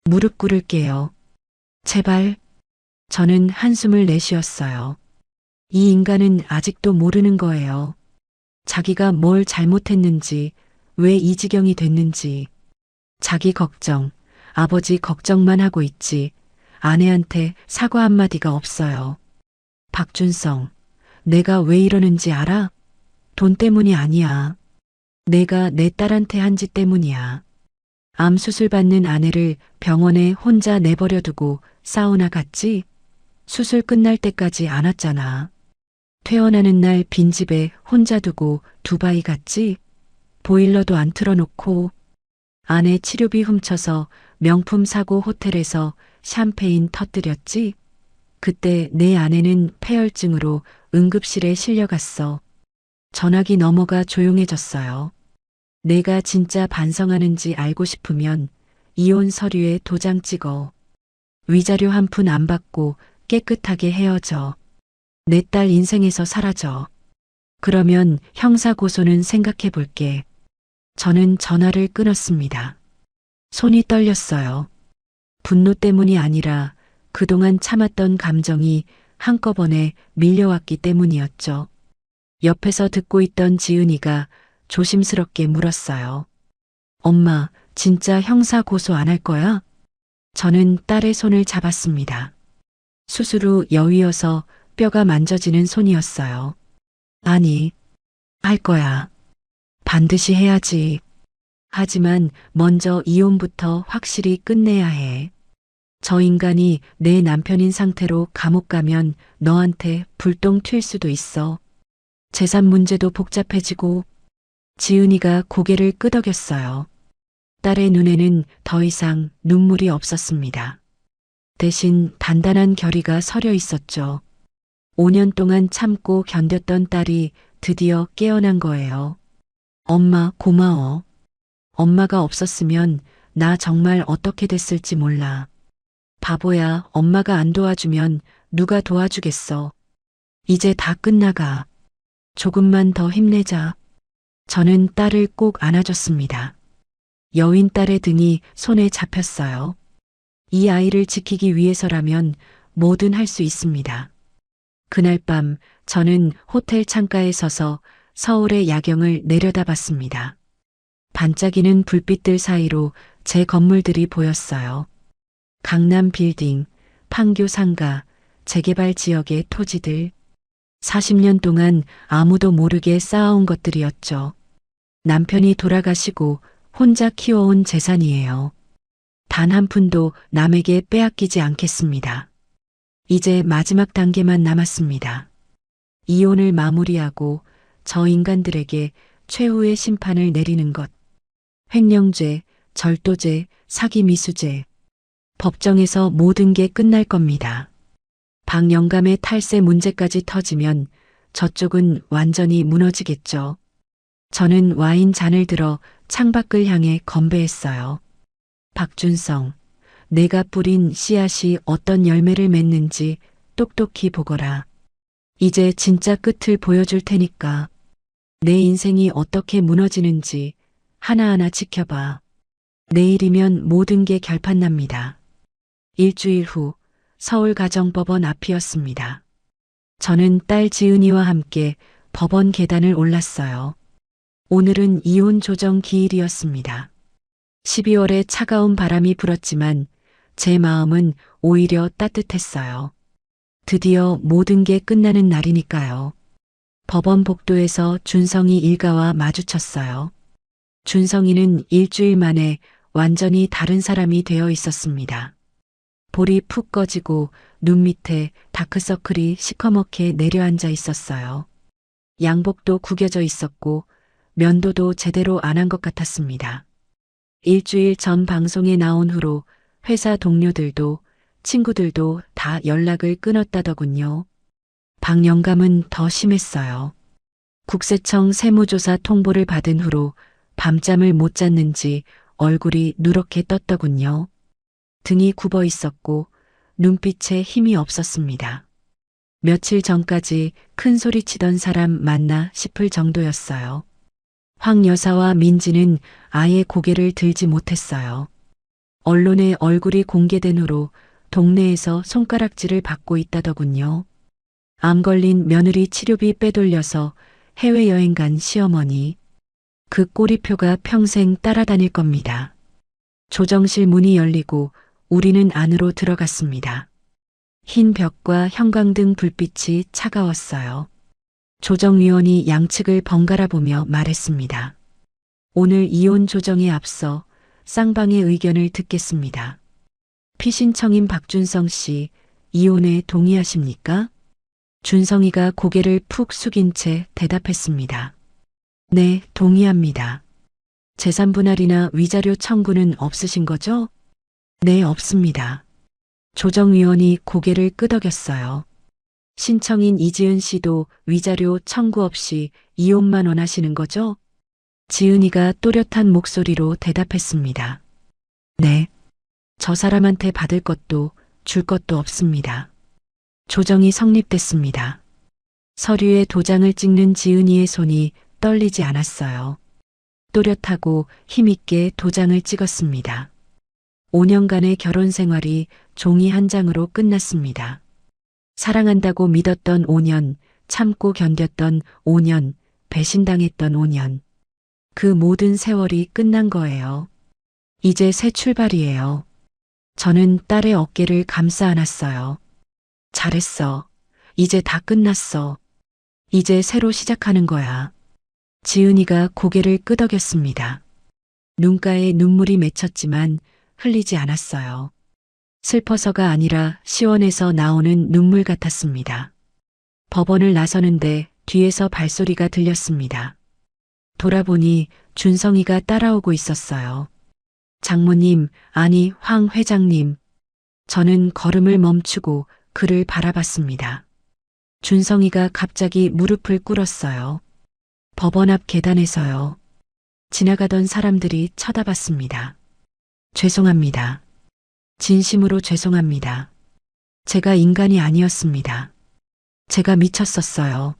[SPEAKER 2] 무릎 꿇을게요. 제발. 저는 한숨을 내쉬었어요. 이 인간은 아직도 모르는 거예요. 자기가 뭘 잘못했는지, 왜 이 지경이 됐는지. 자기 걱정, 아버지 걱정만 하고 있지. 아내한테 사과 한마디가 없어요. 박준성, 내가 왜 이러는지 알아? 돈 때문이 아니야. 내가 내 딸한테 한 짓 때문이야. 암 수술 받는 아내를 병원에 혼자 내버려 두고 사우나 갔지? 수술 끝날 때까지 안 왔잖아. 퇴원하는 날 빈집에 혼자 두고 두바이 갔지? 보일러도 안 틀어놓고. 아내 치료비 훔쳐서 명품 사고 호텔에서 샴페인 터뜨렸지? 그때 내 아내는 폐혈증으로 응급실에 실려갔어. 전화기 너머가 조용해졌어요. 내가 진짜 반성하는지 알고 싶으면 이혼 서류에 도장 찍어. 위자료 한 푼 안 받고 깨끗하게 헤어져. 내 딸 인생에서 사라져. 그러면 형사 고소는 생각해 볼게. 저는 전화를 끊었습니다. 손이 떨렸어요. 분노 때문이 아니라 그동안 참았던 감정이 한꺼번에 밀려왔기 때문이었죠. 옆에서 듣고 있던 지은이가 조심스럽게 물었어요. 엄마, 진짜 형사 고소 안 할 거야? 저는 딸의 손을 잡았습니다. 수술 후 여위어서 뼈가 만져지는 손이었어요. 아니, 할 거야. 반드시 해야지. 하지만 먼저 이혼부터 확실히 끝내야 해. 저 인간이 내 남편인 상태로 감옥 가면 너한테 불똥 튈 수도 있어. 재산 문제도 복잡해지고. 지은이가 고개를 끄덕였어요. 딸의 눈에는 더 이상 눈물이 없었습니다. 대신 단단한 결의가 서려 있었죠. 5년 동안 참고 견뎠던 딸이 드디어 깨어난 거예요. 엄마, 고마워. 엄마가 없었으면 나 정말 어떻게 됐을지 몰라. 바보야, 엄마가 안 도와주면 누가 도와주겠어. 이제 다 끝나가. 조금만 더 힘내자. 저는 딸을 꼭 안아줬습니다. 여윈 딸의 등이 손에 잡혔어요. 이 아이를 지키기 위해서라면 뭐든 할 수 있습니다. 그날 밤 저는 호텔 창가에 서서 서울의 야경을 내려다봤습니다. 반짝이는 불빛들 사이로 제 건물들이 보였어요. 강남 빌딩, 판교 상가, 재개발 지역의 토지들. 40년 동안 아무도 모르게 쌓아온 것들이었죠. 남편이 돌아가시고 혼자 키워온 재산이에요. 단 한 푼도 남에게 빼앗기지 않겠습니다. 이제 마지막 단계만 남았습니다. 이혼을 마무리하고 저 인간들에게 최후의 심판을 내리는 것. 횡령죄, 절도죄, 사기미수죄. 법정에서 모든 게 끝날 겁니다. 박영감의 탈세 문제까지 터지면 저쪽은 완전히 무너지겠죠. 저는 와인 잔을 들어 창밖을 향해 건배했어요. 박준성, 내가 뿌린 씨앗이 어떤 열매를 맺는지 똑똑히 보거라. 이제 진짜 끝을 보여줄 테니까. 내 인생이 어떻게 무너지는지 하나하나 지켜봐. 내일이면 모든 게 결판납니다. 일주일 후 서울가정법원 앞이었습니다. 저는 딸 지은이와 함께 법원 계단을 올랐어요. 오늘은 이혼 조정 기일이었습니다. 12월에 차가운 바람이 불었지만 제 마음은 오히려 따뜻했어요. 드디어 모든 게 끝나는 날이니까요. 법원 복도에서 준성이 일가와 마주쳤어요. 준성이는 일주일 만에 완전히 다른 사람이 되어 있었습니다. 볼이 푹 꺼지고 눈 밑에 다크서클이 시커멓게 내려앉아 있었어요. 양복도 구겨져 있었고 면도도 제대로 안 한 것 같았습니다. 일주일 전 방송에 나온 후로 회사 동료들도 친구들도 다 연락을 끊었다더군요. 박영감은 더 심했어요. 국세청 세무조사 통보를 받은 후로 밤잠을 못 잤는지 얼굴이 누렇게 떴더군요. 등이 굽어 있었고 눈빛에 힘이 없었습니다. 며칠 전까지 큰 소리 치던 사람 맞나 싶을 정도였어요. 황 여사와 민지는 아예 고개를 들지 못했어요. 언론에 얼굴이 공개된 후로 동네에서 손가락질을 받고 있다더군요. 암 걸린 며느리 치료비 빼돌려서 해외여행 간 시어머니. 그 꼬리표가 평생 따라다닐 겁니다. 조정실 문이 열리고 우리는 안으로 들어갔습니다. 흰 벽과 형광등 불빛이 차가웠어요. 조정위원이 양측을 번갈아 보며 말했습니다. 오늘 이혼 조정에 앞서 쌍방의 의견을 듣겠습니다. 피신청인 박준성 씨, 이혼에 동의하십니까? 준성이가 고개를 푹 숙인 채 대답했습니다. 네, 동의합니다. 재산 분할이나 위자료 청구는 없으신 거죠? 네, 없습니다. 조정위원이 고개를 끄덕였어요. 신청인 이지은 씨도 위자료 청구 없이 이혼만 원하시는 거죠? 지은이가 또렷한 목소리로 대답했습니다. 네. 저 사람한테 받을 것도 줄 것도 없습니다. 조정이 성립됐습니다. 서류에 도장을 찍는 지은이의 손이 떨리지 않았어요. 또렷하고 힘있게 도장을 찍었습니다. 5년간의 결혼 생활이 종이 한 장으로 끝났습니다. 사랑한다고 믿었던 5년, 참고 견뎠던 5년, 배신당했던 5년. 그 모든 세월이 끝난 거예요. 이제 새 출발이에요. 저는 딸의 어깨를 감싸 안았어요. 잘했어. 이제 다 끝났어. 이제 새로 시작하는 거야. 지은이가 고개를 끄덕였습니다. 눈가에 눈물이 맺혔지만 흘리지 않았어요. 슬퍼서가 아니라 시원해서 나오는 눈물 같았습니다. 법원을 나서는데 뒤에서 발소리가 들렸습니다. 돌아보니 준성이가 따라오고 있었어요. 장모님, 아니 황 회장님. 저는 걸음을 멈추고 그를 바라봤습니다. 준성이가 갑자기 무릎을 꿇었어요. 법원 앞 계단에서요. 지나가던 사람들이 쳐다봤습니다. 죄송합니다. 진심으로 죄송합니다. 제가 인간이 아니었습니다. 제가 미쳤었어요.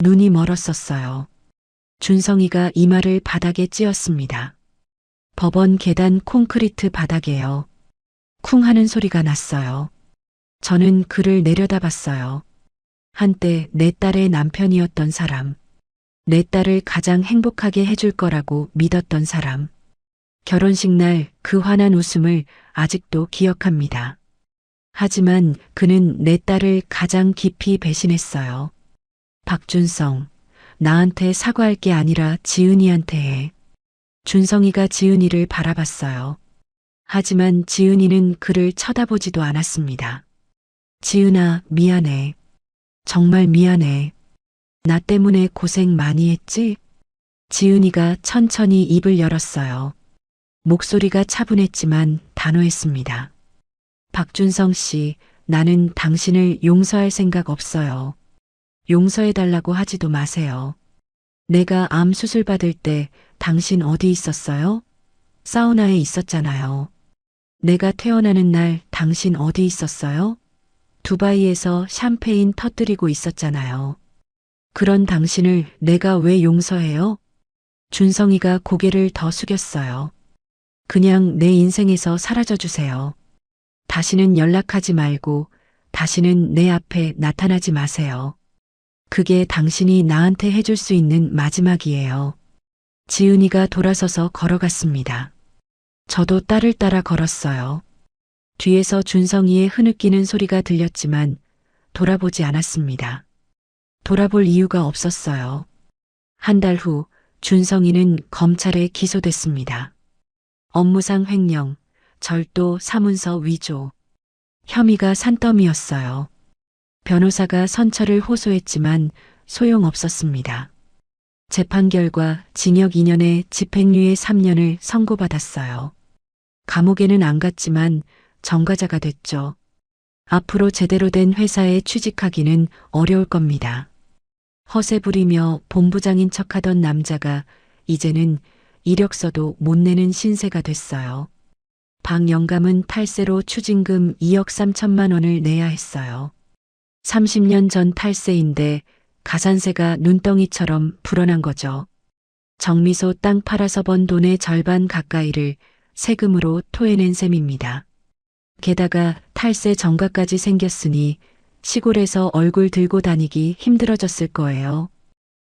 [SPEAKER 2] 눈이 멀었었어요. 준성이가 이마를 바닥에 찧었습니다. 법원 계단 콘크리트 바닥에요. 쿵 하는 소리가 났어요. 저는 그를 내려다봤어요. 한때 내 딸의 남편이었던 사람. 내 딸을 가장 행복하게 해줄 거라고 믿었던 사람. 결혼식 날 그 환한 웃음을 아직도 기억합니다. 하지만 그는 내 딸을 가장 깊이 배신했어요. 박준성, 나한테 사과할 게 아니라 지은이한테 해. 준성이가 지은이를 바라봤어요. 하지만 지은이는 그를 쳐다보지도 않았습니다. 지은아, 미안해. 정말 미안해. 나 때문에 고생 많이 했지? 지은이가 천천히 입을 열었어요. 목소리가 차분했지만 단호했습니다. 박준성 씨, 나는 당신을 용서할 생각 없어요. 용서해달라고 하지도 마세요. 내가 암 수술 받을 때 당신 어디 있었어요? 사우나에 있었잖아요. 내가 퇴원하는 날 당신 어디 있었어요? 두바이에서 샴페인 터뜨리고 있었잖아요. 그런 당신을 내가 왜 용서해요? 준성이가 고개를 더 숙였어요. 그냥 내 인생에서 사라져 주세요. 다시는 연락하지 말고 다시는 내 앞에 나타나지 마세요. 그게 당신이 나한테 해줄 수 있는 마지막이에요. 지은이가 돌아서서 걸어갔습니다. 저도 딸을 따라 걸었어요. 뒤에서 준성이의 흐느끼는 소리가 들렸지만 돌아보지 않았습니다. 돌아볼 이유가 없었어요. 한 달 후 준성이는 검찰에 기소됐습니다. 업무상 횡령, 절도 사문서 위조. 혐의가 산더미였어요. 변호사가 선처를 호소했지만 소용없었습니다. 재판 결과 징역 2년에 집행유예 3년을 선고받았어요. 감옥에는 안 갔지만 전과자가 됐죠. 앞으로 제대로 된 회사에 취직하기는 어려울 겁니다. 허세 부리며 본부장인 척하던 남자가 이제는 이력서도 못 내는 신세가 됐어요. 박 영감은 탈세로 추징금 2억 3천만 원을 내야 했어요. 30년 전 탈세인데 가산세가 눈덩이처럼 불어난 거죠. 정미소 땅 팔아서 번 돈의 절반 가까이를 세금으로 토해낸 셈입니다. 게다가 탈세 전과까지 생겼으니 시골에서 얼굴 들고 다니기 힘들어졌을 거예요.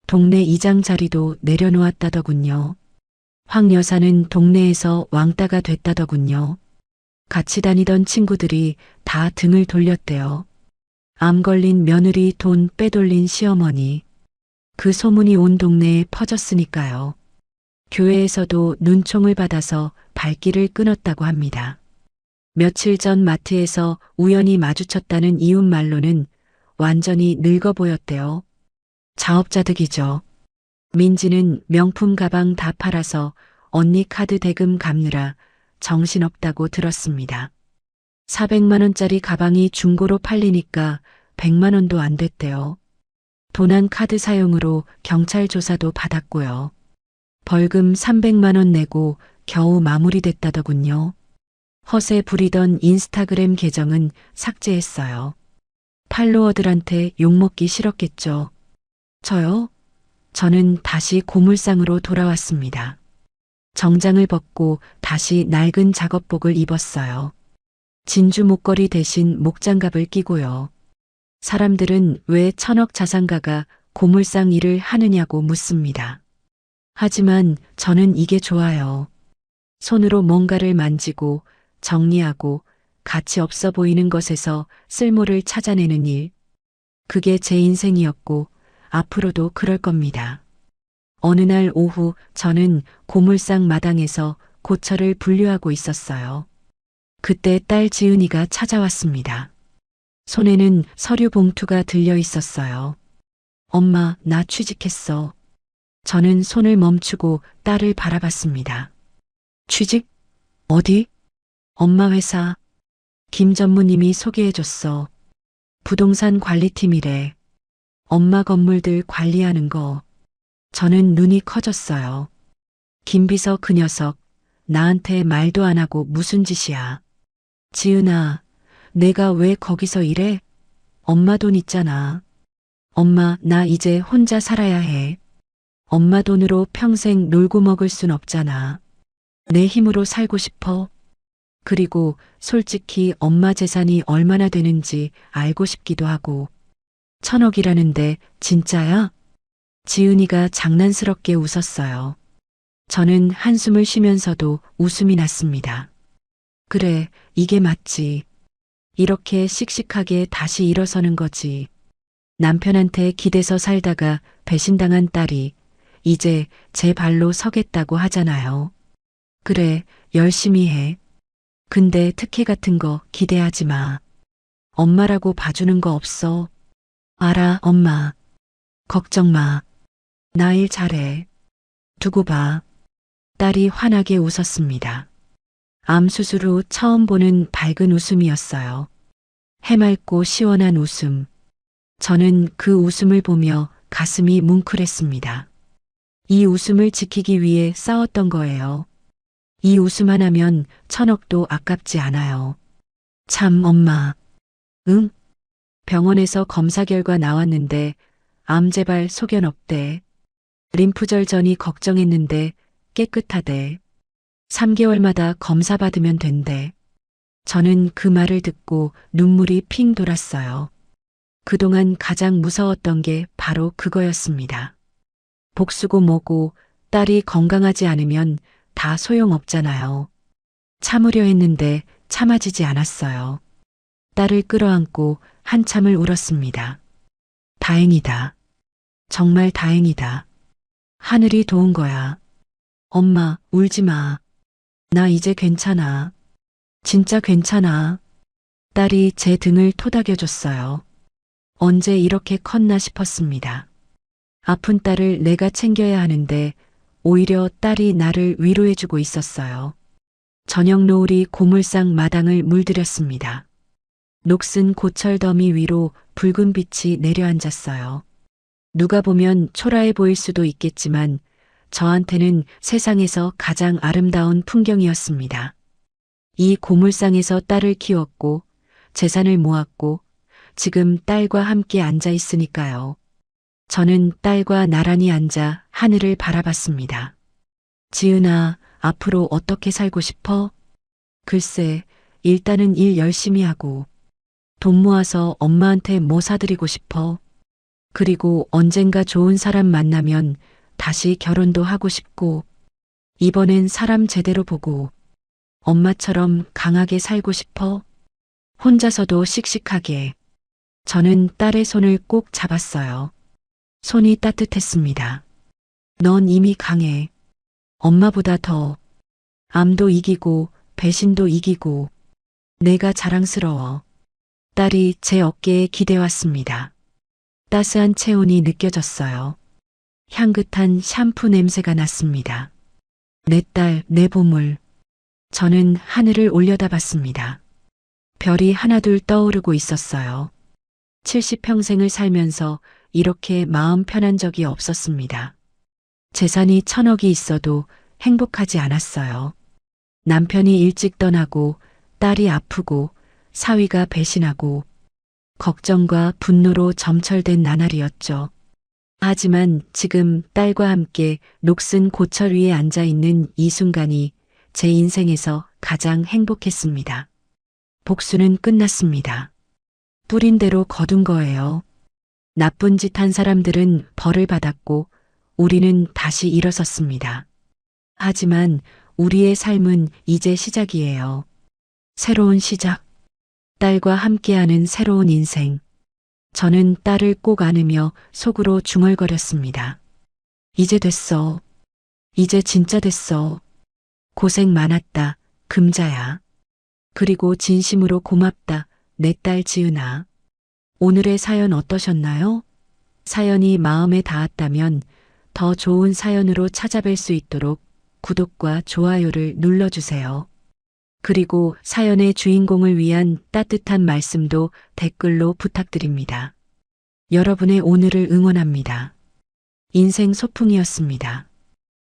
[SPEAKER 2] 동네 이장 자리도 내려놓았다더군요. 황 여사는 동네에서 왕따가 됐다더군요. 같이 다니던 친구들이 다 등을 돌렸대요. 암 걸린 며느리 돈 빼돌린 시어머니. 그 소문이 온 동네에 퍼졌으니까요. 교회에서도 눈총을 받아서 발길을 끊었다고 합니다. 며칠 전 마트에서 우연히 마주쳤다는 이웃 말로는 완전히 늙어 보였대요. 자업자득이죠. 민지는 명품 가방 다 팔아서 언니 카드 대금 갚느라 정신없다고 들었습니다. 400만 원짜리 가방이 중고로 팔리니까 100만 원도 안 됐대요. 도난 카드 사용으로 경찰 조사도 받았고요. 벌금 300만 원 내고 겨우 마무리됐다더군요. 허세 부리던 인스타그램 계정은 삭제했어요. 팔로워들한테 욕먹기 싫었겠죠. 저요? 저는 다시 고물상으로 돌아왔습니다. 정장을 벗고 다시 낡은 작업복을 입었어요. 진주 목걸이 대신 목장갑을 끼고요. 사람들은 왜 천억 자산가가 고물상 일을 하느냐고 묻습니다. 하지만 저는 이게 좋아요. 손으로 뭔가를 만지고 정리하고 가치 없어 보이는 것에서 쓸모를 찾아내는 일. 그게 제 인생이었고 앞으로도 그럴 겁니다. 어느 날 오후 저는 고물상 마당에서 고철을 분류하고 있었어요. 그때 딸 지은이가 찾아왔습니다. 손에는 서류 봉투가 들려 있었어요. 엄마, 나 취직했어. 저는 손을 멈추고 딸을 바라봤습니다. 취직? 어디? 엄마 회사. 김 전무님이 소개해줬어. 부동산 관리팀이래. 엄마 건물들 관리하는 거. 저는 눈이 커졌어요. 김비서 그 녀석, 나한테 말도 안 하고 무슨 짓이야. 지은아, 내가 왜 거기서 일해? 엄마 돈 있잖아. 엄마, 나 이제 혼자 살아야 해. 엄마 돈으로 평생 놀고 먹을 순 없잖아. 내 힘으로 살고 싶어. 그리고 솔직히 엄마 재산이 얼마나 되는지 알고 싶기도 하고. 1,000억이라는데 진짜야? 지은이가 장난스럽게 웃었어요. 저는 한숨을 쉬면서도 웃음이 났습니다. 그래, 이게 맞지. 이렇게 씩씩하게 다시 일어서는 거지. 남편한테 기대서 살다가 배신당한 딸이 이제 제 발로 서겠다고 하잖아요. 그래, 열심히 해. 근데 특혜 같은 거 기대하지 마. 엄마라고 봐주는 거 없어. 알아, 엄마. 걱정 마. 나 일 잘해. 두고 봐. 딸이 환하게 웃었습니다. 암 수술 후 처음 보는 밝은 웃음이었어요. 해맑고 시원한 웃음. 저는 그 웃음을 보며 가슴이 뭉클했습니다. 이 웃음을 지키기 위해 싸웠던 거예요. 이 웃음 하나면 1,000억도 아깝지 않아요. 참, 엄마. 응? 병원에서 검사 결과 나왔는데 암 재발 소견 없대. 림프절전이 걱정했는데 깨끗하대. 3개월마다 검사 받으면 된대. 저는 그 말을 듣고 눈물이 핑 돌았어요. 그동안 가장 무서웠던 게 바로 그거였습니다. 복수고 뭐고 딸이 건강하지 않으면 다 소용없잖아요. 참으려 했는데 참아지지 않았어요. 딸을 끌어안고 한참을 울었습니다. 다행이다. 정말 다행이다. 하늘이 도운 거야. 엄마, 울지 마. 나 이제 괜찮아. 진짜 괜찮아. 딸이 제 등을 토닥여줬어요. 언제 이렇게 컸나 싶었습니다. 아픈 딸을 내가 챙겨야 하는데 오히려 딸이 나를 위로해주고 있었어요. 저녁 노을이 고물상 마당을 물들였습니다. 녹슨 고철 더미 위로 붉은 빛이 내려앉았어요. 누가 보면 초라해 보일 수도 있겠지만 저한테는 세상에서 가장 아름다운 풍경이었습니다. 이 고물상에서 딸을 키웠고 재산을 모았고 지금 딸과 함께 앉아 있으니까요. 저는 딸과 나란히 앉아 하늘을 바라봤습니다. 지은아, 앞으로 어떻게 살고 싶어? 글쎄, 일단은 일 열심히 하고 돈 모아서 엄마한테 뭐 사드리고 싶어. 그리고 언젠가 좋은 사람 만나면 다시 결혼도 하고 싶고 이번엔 사람 제대로 보고 엄마처럼 강하게 살고 싶어. 혼자서도 씩씩하게. 저는 딸의 손을 꼭 잡았어요. 손이 따뜻했습니다. 넌 이미 강해. 엄마보다 더. 암도 이기고 배신도 이기고 내가 자랑스러워. 딸이 제 어깨에 기대왔습니다. 따스한 체온이 느껴졌어요. 향긋한 샴푸 냄새가 났습니다. 내 딸, 내 보물. 저는 하늘을 올려다봤습니다. 별이 하나둘 떠오르고 있었어요. 70평생을 살면서 이렇게 마음 편한 적이 없었습니다. 재산이 1,000억이 있어도 행복하지 않았어요. 남편이 일찍 떠나고 딸이 아프고 사위가 배신하고 걱정과 분노로 점철된 나날이었죠. 하지만 지금 딸과 함께 녹슨 고철 위에 앉아 있는 이 순간이 제 인생에서 가장 행복했습니다. 복수는 끝났습니다. 뿌린 대로 거둔 거예요. 나쁜 짓 한 사람들은 벌을 받았고 우리는 다시 일어섰습니다. 하지만 우리의 삶은 이제 시작이에요. 새로운 시작. 딸과 함께하는 새로운 인생. 저는 딸을 꼭 안으며 속으로 중얼거렸습니다. 이제 됐어. 이제 진짜 됐어. 고생 많았다, 금자야. 그리고 진심으로 고맙다, 내 딸 지은아. 오늘의 사연 어떠셨나요? 사연이 마음에 닿았다면 더 좋은 사연으로 찾아뵐 수 있도록 구독과 좋아요를 눌러주세요. 그리고 사연의 주인공을 위한 따뜻한 말씀도 댓글로 부탁드립니다. 여러분의 오늘을 응원합니다. 인생 소풍이었습니다.